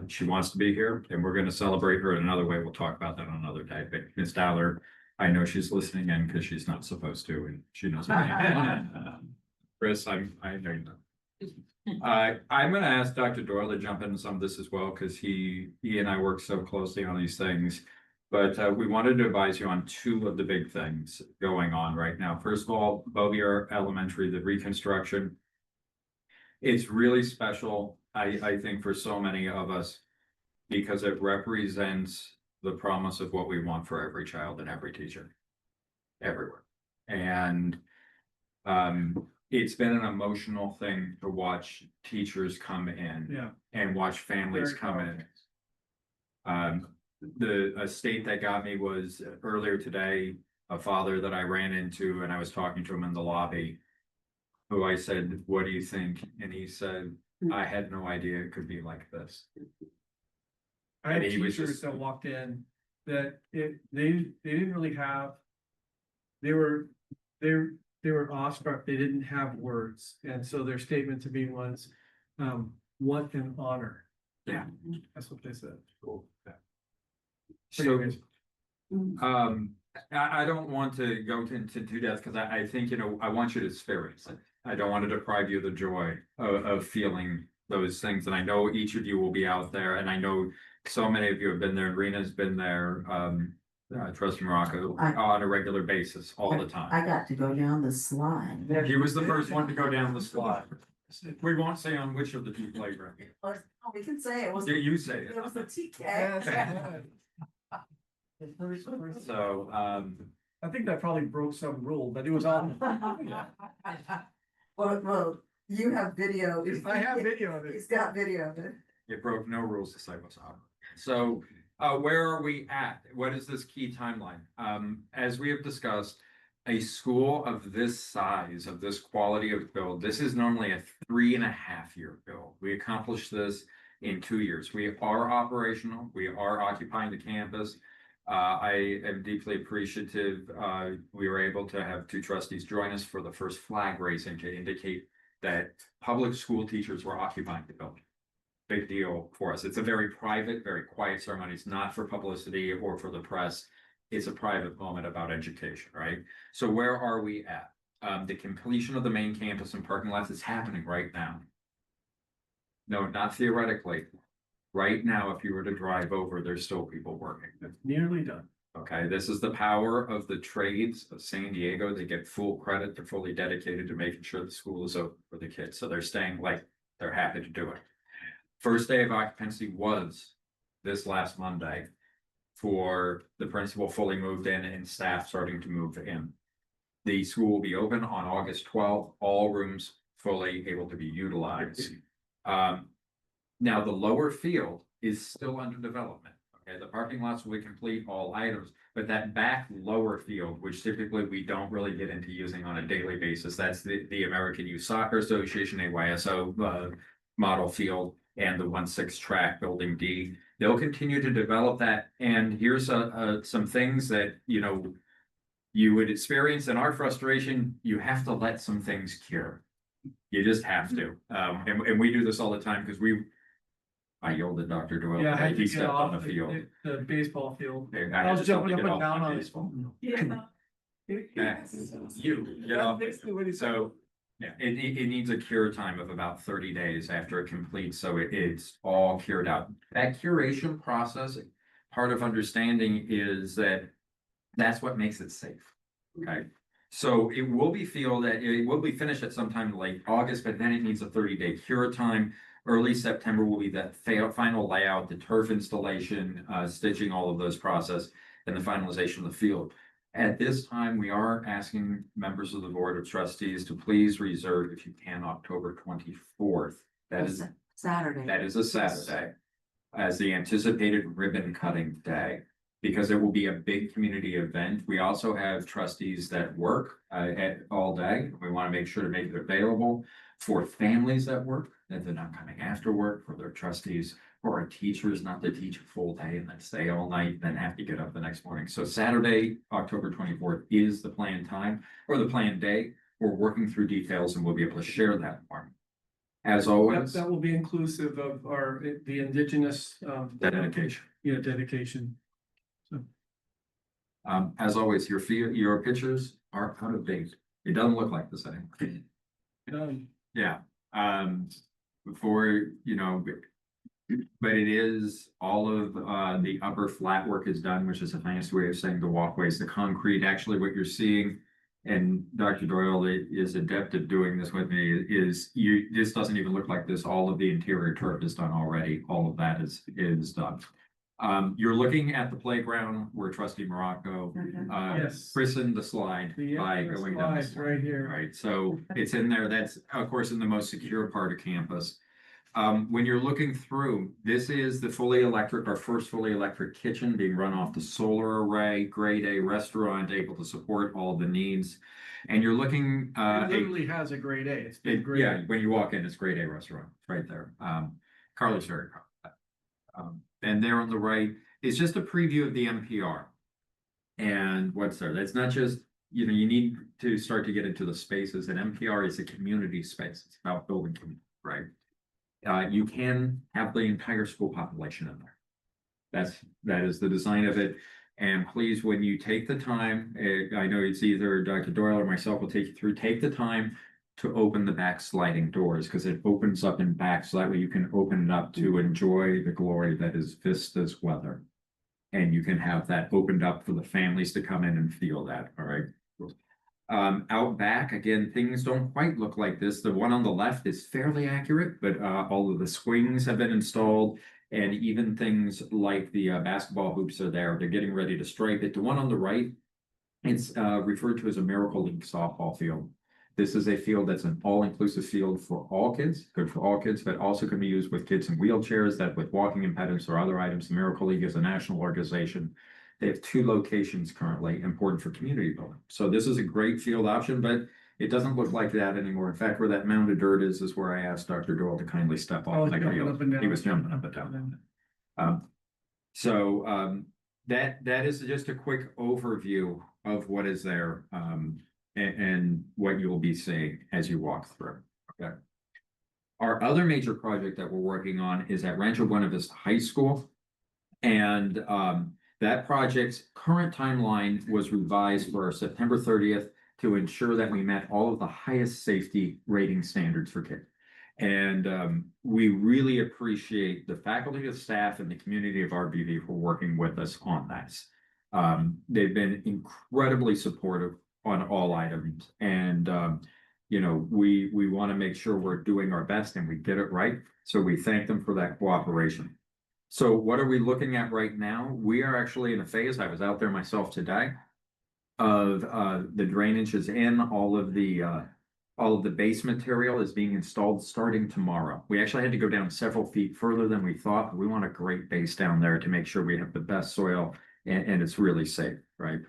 she wants to be here, and we're going to celebrate her in another way. We'll talk about that on another day. But Ms. Dowler, I know she's listening in because she's not supposed to, and she knows. Chris, I know you know. I'm going to ask Dr. Doyle to jump into some of this as well because he and I work so closely on these things. But we wanted to advise you on two of the big things going on right now. First of all, Bovier Elementary, the reconstruction. It's really special, I think, for so many of us because it represents the promise of what we want for every child and every teacher everywhere. And it's been an emotional thing to watch teachers come in and watch families come in. A state that got me was earlier today, a father that I ran into, and I was talking to him in the lobby, who I said, "What do you think?" And he said, "I had no idea it could be like this." I had And he was teachers just- that walked in that they didn't really have, they were awestruck, they didn't have words. And so their statement to me was, what an honor. Yeah. That's what they said. Cool. So, I don't want to go into depth because I think, I want you to experience it. I don't want to deprive you of the joy of feeling those things. And I know each of you will be out there, and I know so many of you have been there. Rena's been there, Trust Morocco on a regular basis all the time. I got to go down the slide. He was the first one to go down the slide. We won't say on which of the two playgrounds. We can say it was. You say it. It was the TK. So, I think that probably broke some rule, but it was on. Well, you have video. I have video of it. He's got video of it. it broke no rules to say what's up. So, where are we at? What is this key timeline? As we have discussed, a school of this size, of this quality of build, this is normally a 3.5-year build. We accomplished this in 2 years. We are operational. We are occupying the campus. I am deeply appreciative. We were able to have 2 trustees join us for the first flag raising to indicate that public school teachers were occupying the building. Big deal for us. It's a very private, very quiet ceremony. It's not for publicity or for the press. It's a private moment about education, right? So where are we at? The completion of the main campus and parking lots is happening right now. No, not theoretically. Right now, if you were to drive over, there's still people working. Nearly done. Okay, this is the power of the trades of San Diego. They get full credit. They're fully dedicated to making sure the school is open for the kids. So they're staying like they're happy to do it. First day of occupancy was this last Monday for the principal fully moved in and staff starting to move in. The school will be open on August 12th, all rooms fully able to be utilized. Now the lower field is still under development. Okay, the parking lots will complete all items, but that back lower field, which typically we don't really get into using on a daily basis, that's the American Youth Soccer Association, AYSO model field, and the 1/6 track building D. They'll continue to develop that. And here's some things that, you would experience in our frustration, you have to let some things cure. You just have to. And we do this all the time because I yelled at Dr. Doyle. Yeah, I today. had He to get stepped on off the field. the baseball field. I I had was to tell him jumping to up get and off down my on it. baseball. Yeah. You get off. Basically what he said. So, yeah, it needs a cure time of about 30 days after it completes, so it's all cured out. That curation process, part of understanding is that that's what makes it safe, okay? So it will be finished at sometime in late August, but then it needs a 30-day cure time. Early September will be that final layout, the turf installation, stitching, all of those process, and the finalization of the field. At this time, we are asking members of the Board of Trustees to please reserve, if you can, October 24th. That is Saturday. a Saturday as the anticipated ribbon cutting day, because it will be a big community event. We also have trustees that work all day. We want to make sure to make it available for families that work, that they're not coming after work, for their trustees, for our teachers not to teach a full day and then stay all night, then have to get up the next morning. So Saturday, October 24th is the planned time or the planned day. We're working through details and we'll be able to share that more. As always, That will be inclusive of the indigenous, dedication. Yeah, dedication. As always, your pictures are out of date. It doesn't look like the same. Yeah, before, but it is all of the upper flat work is done, which is a fancy way of saying the walkways, the concrete. Actually, what you're seeing, and Dr. Doyle is adept at doing this with me, this doesn't even look like this. All of the interior turf is done already. All of that is done. You're looking at the playground where Trustee Morocco Yes. christened the slide by going down the Slides slide. right here. Right, so it's in there. That's, of course, in the most secure part of campus. When you're looking through, this is the fully electric, our first fully electric kitchen being run off the solar array, grade A restaurant, able to support all the needs. And you're looking, It literally has a grade A. It's been grade. yeah, when you walk in, it's grade A restaurant, right there. Carly's very proud of that. And there on the right is just a preview of the NPR. And what's there? That's not just, you need to start to get into the spaces, and NPR is a community space. It's about building community, right? You can have the entire school population in there. That is the design of it. And please, when you take the time, I know it's either Dr. Doyle or myself will take you through, take the time to open the back sliding doors, because it opens up in back, so that way you can open it up to enjoy the glory that is Vista's weather. And you can have that opened up for the families to come in and feel that, all right? Out back, again, things don't quite look like this. The one on the left is fairly accurate, but all of the swings have been installed, and even things like the basketball hoops are there. They're getting ready to stripe it. The one on the right, it's referred to as a Miracle League softball field. This is a field that's an all-inclusive field for all kids, good for all kids, but also can be used with kids in wheelchairs, that with walking impediments or other items. The Miracle League is a national organization. They have 2 locations currently, important for community building. So this is a great field option, but it doesn't look like that anymore. In fact, where that mound of dirt is where I asked Dr. Doyle to kindly step off. Jumping up and down. He was jumping up and down. That is just a quick overview of what is there, and what you'll be seeing as you walk through. Okay. Our other major project that we're working on is at Rancho Buena Vista High School. And that project's current timeline was revised for September 30th to ensure that we met all of the highest safety rating standards for kids. And we really appreciate the faculty, the staff, and the community of RBV for working with us on this. They've been incredibly supportive on all items, and we want to make sure we're doing our best and we get it right. So we thank them for that cooperation. So what are we looking at right now? We are actually in a phase, I was out there myself today, of the drainage is in, all of the base material is being installed starting tomorrow. We actually had to go down several feet further than we thought, but we want a great base down there to make sure we have the best soil and it's really safe, right?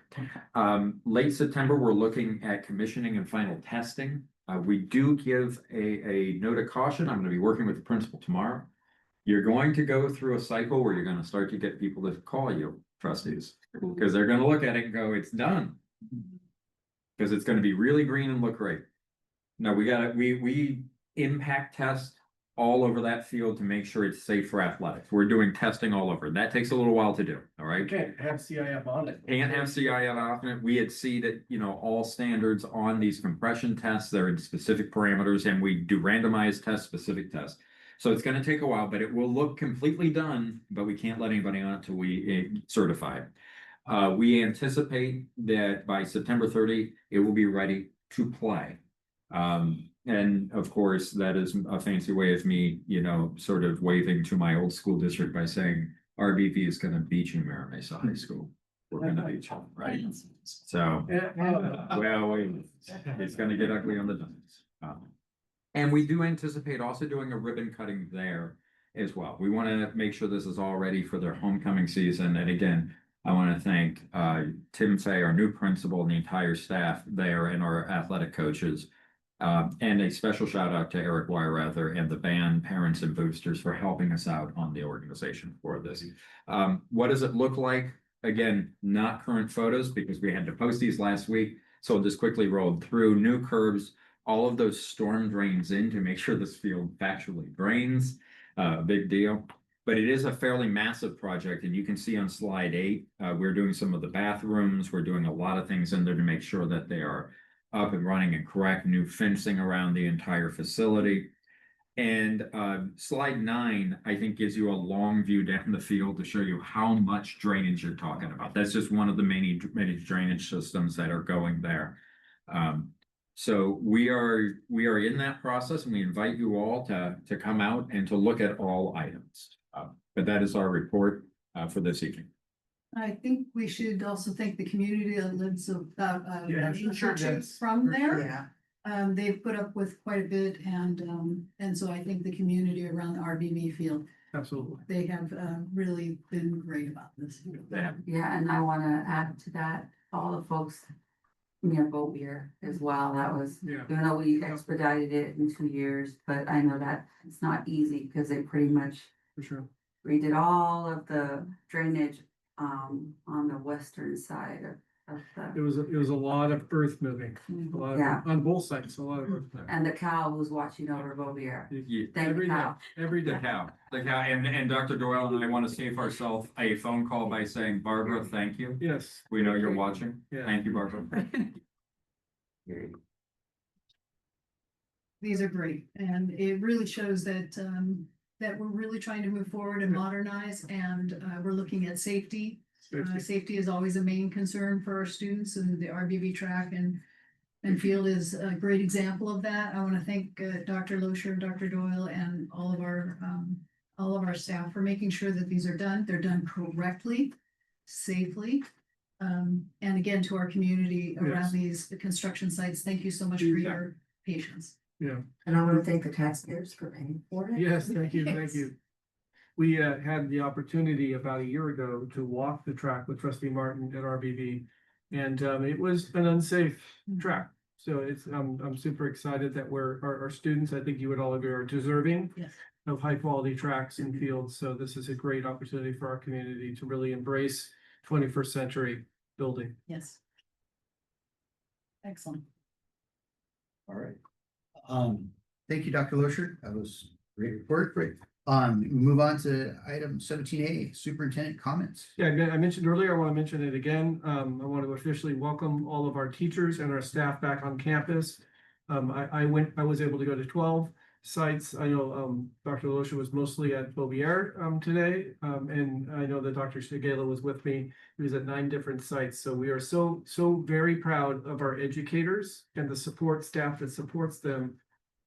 Late September, we're looking at commissioning and final testing. We do give a note of caution. I'm going to be working with the principal tomorrow. You're going to go through a cycle where you're going to start to get people to call you, trustees, because they're going to look at it and go, it's done. Because it's gonna be really green and look great. No, we impact test all over that field to make sure it's safe for athletics. We're doing testing all over. That takes a little while to do, all right? Can't have CIF on it. Can't have CIF on it. We had seeded, all standards on these compression tests. They're in specific parameters and we do randomized tests, specific tests. So it's gonna take a while, but it will look completely done, but we can't let anybody on it till we certify it. We anticipate that by September 30, it will be ready to play. And of course, that is a fancy way of me, sort of waving to my old school district by saying RBV is gonna beat you, Mira Mesa High School. We're gonna beat you, right? So, well, it's gonna get ugly on the dice. And we do anticipate also doing a ribbon cutting there as well. We want to make sure this is all ready for their homecoming season. And again, I want to thank Tim Fay, our new principal, and the entire staff there and our athletic coaches. And a special shout out to Eric Weyrather and the band, parents, and boosters for helping us out on the organization for this. What does it look like? Again, not current photos because we had to post these last week. So I'll just quickly roll through new curbs, all of those storm drains in to make sure this field factually drains. Big deal. But it is a fairly massive project, and you can see on slide 8, we're doing some of the bathrooms. We're doing a lot of things in there to make sure that they are up and running and correct, new fencing around the entire facility. And slide 9, I think, gives you a long view down the field to show you how much drainage you're talking about. That's just one of the many drainage systems that are going there. So we are in that process, and we invite you all to come out and to look at all items. But that is our report for this evening. I think we should also thank the community that lives Yeah, sure, yes. from there. Yeah. They've put up with quite a bit and so I think the community around the RBB field, Absolutely. they have really been great about this. Yeah, and I wanna add to that, all the folks near Boat Beer as well. That was, Yeah. even though we expedited it in 2 years, but I know that it's not easy because they pretty much For sure. redid all of the drainage on the western side of It was a lot of earth moving, a lot Yeah. of, on both sides, a lot of earth moving. and the cow who's watching over Bovier. Yeah. Thank Every the day, cow. every The day. cow, and Dr. Doyle and I want to save ourselves a phone call by saying, Barbara, thank you. Yes. We know you're watching. Yeah. Thank you, Barbara. These are great, and it really shows that that we're really trying to move forward and modernize, and we're looking at safety. Safety is always a main concern for our students, and the RBB track and field is a great example of that. I want to thank Dr. Loescher, Dr. Doyle, and all of our staff for making sure that these are done. They're done correctly, safely. And again, to our community around these construction sites, thank you so much for your patience. Yeah. And I want to thank the taxpayers for paying for it. Yes, thank you, thank you. We had the opportunity about a year ago to walk the track with Trustee Martin at RBB. And it was an unsafe track. So I'm super excited that our students, I think you would all agree, are deserving Yes. of high quality tracks and fields. So this is a great opportunity for our community to really embrace 21st century building. Yes. Excellent. All right. Thank you, Dr. Loescher. That was a great report. Great. Move on to item 17A, superintendent comments. Yeah, I mentioned earlier, I want to mention it again. I want to officially welcome all of our teachers and our staff back on campus. I was able to go to 12 sites. I know Dr. Loescher was mostly at Bovier today. And I know that Dr. Stigala was with me. He was at 9 different sites. So we are so very proud of our educators and the support staff that supports them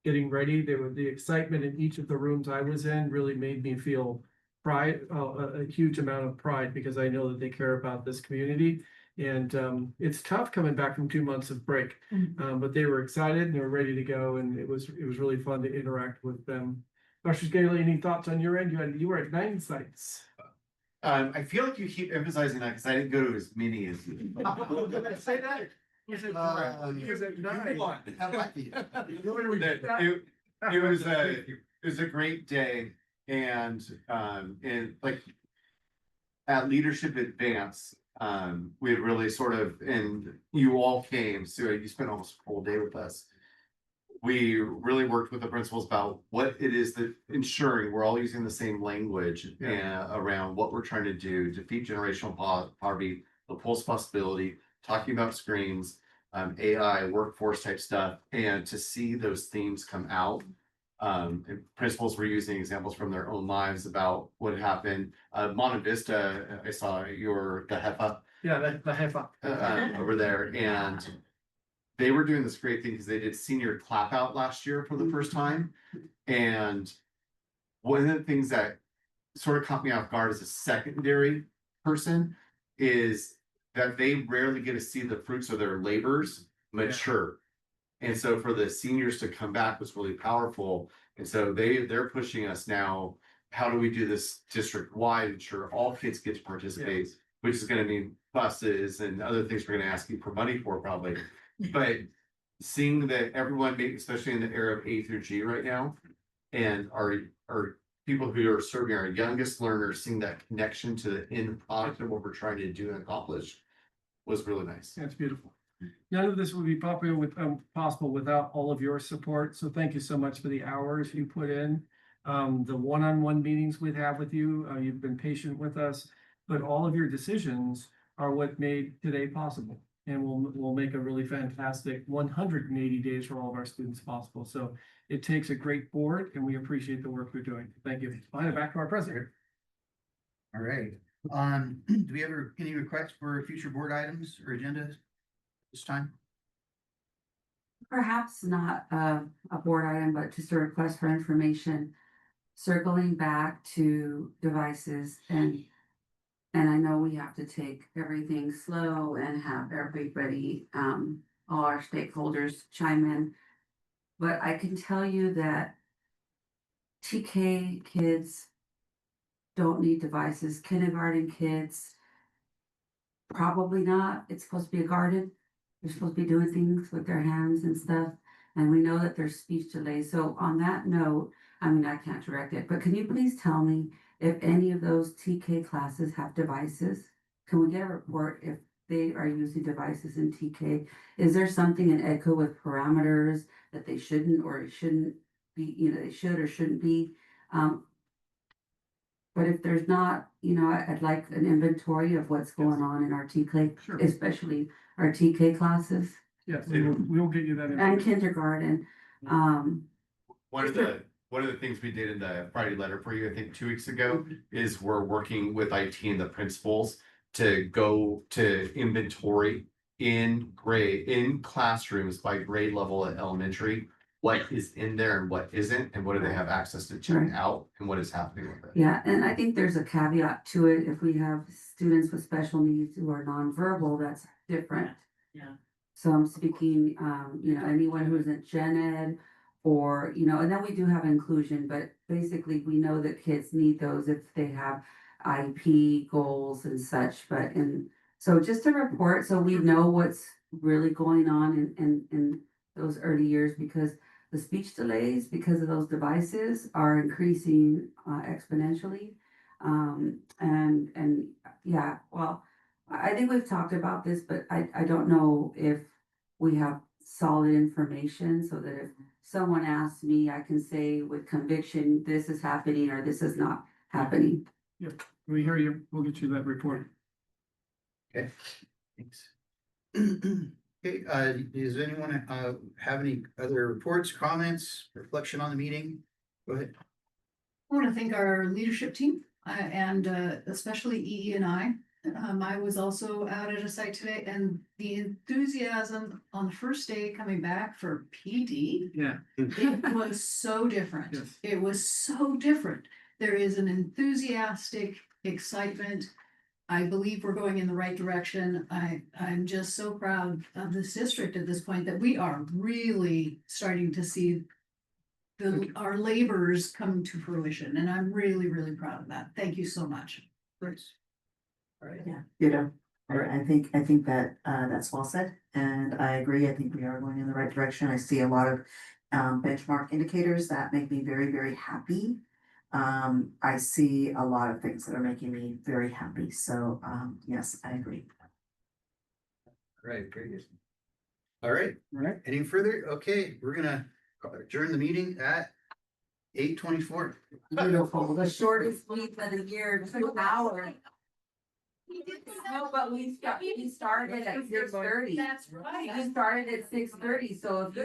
getting ready. The excitement in each of the rooms I was in really made me feel pride, a huge amount of pride, because I know that they care about this community. And it's tough coming back from 2 months of break, but they were excited and they were ready to go, and it was really fun to interact with them. Dr. Scaly, any thoughts on your end? You were at 9 sites. I feel like you keep emphasizing that because I didn't go to as many as you. Say that. Was it 9? It was a great day, and like at Leadership Advance, We had really sort of, and you all came, so you spent almost a whole day with us. We really worked with the principals about what it is that ensuring we're all using the same language around what we're trying to do, defeat generational poverty, the pulse possibility, talking about screens, AI, workforce type stuff, and to see those themes come out. And principals were using examples from their own lives about what happened. Monte Vista, I saw the HEFA Yeah, the HEFA. over there, and they were doing this great thing because they did senior clap out last year for the first time. And one of the things that sort of caught me off guard as a secondary person is that they rarely get to see the fruits of their labors mature. And so for the seniors to come back was really powerful. And so they're pushing us now. How do we do this district wide, ensure all kids get to participate, which is going to mean buses and other things we're going to ask you for money for probably. But seeing that everyone, especially in the era of A through G right now, and our people who are serving our youngest learners, seeing that connection to the end product of what we're trying to do and accomplish was really nice. That's beautiful. None of this would be possible without all of your support. So thank you so much for the hours you put in. The one-on-one meetings we have with you, you've been patient with us, but all of your decisions are what made today possible. And we'll make a really fantastic 180 days for all of our students possible. So it takes a great board, and we appreciate the work we're doing. Thank you. Finally, back to our president. All right. Do we ever any requests for future board items or agendas this time? Perhaps not a board item, but just a request for information. Circling back to devices, and I know we have to take everything slow and have everybody, all our stakeholders chime in. But I can tell you that TK kids don't need devices. Kindergarten kids, probably not. It's supposed to be a garden. They're supposed to be doing things with their hands and stuff. And we know that there's speech delays. So on that note, I mean, I can't direct it, but can you please tell me if any of those TK classes have devices? Can we get a report if they are using devices in TK? Is there something in EDCO with parameters that they shouldn't or shouldn't be, they should or shouldn't be? But if there's not, I'd like an inventory of what's going on in our TK, Sure. especially our TK classes Yes, we will get you that and information. kindergarten. One of the things we did in the Friday letter for you, I think 2 weeks ago, is we're working with IT and the principals to go to inventory in classrooms by grade level at elementary, what is in there and what isn't, and what do they have access to check Right. out, and what is happening with it. Yeah, and I think there's a caveat to it. If we have students with special needs who are nonverbal, that's different. Yeah. So I'm speaking, anyone who's in gen ed or, and then we do have inclusion, but basically we know that kids need those if they have IEP goals and such, so just a report, so we know what's really going on in those early years, because the speech delays because of those devices are increasing exponentially. And yeah, well, I think we've talked about this, but I don't know if we have solid information so that if someone asks me, I can say with conviction, this is happening or this is not happening. We hear you. We'll get you that report. Okay, thanks. Okay, does anyone have any other reports, comments, reflection on the meeting? Go ahead. I want to thank our leadership team and especially EE and I. I was also out at a site today, and the enthusiasm on the first day coming back for PD, Yeah. it was so different. Yes. It was so different. There is an enthusiastic excitement. I believe we're going in the right direction. I'm just so proud of this district at this point that we are really starting to see our labors come to fruition, and I'm really, really proud of that. Thank you so much. Great. All right. Yeah, I think that that's well said, and I agree. I think we are going in the right direction. I see a lot of benchmark indicators that make me very, very happy. I see a lot of things that are making me very happy. So, yes, I agree. Right, very good. All right, All right. any further? Okay, we're gonna adjourn the meeting at 8:24. Beautiful, the shortest week of the year, 2 hours. No, but we started at 6:30. That's right. We started at 6:30, so if you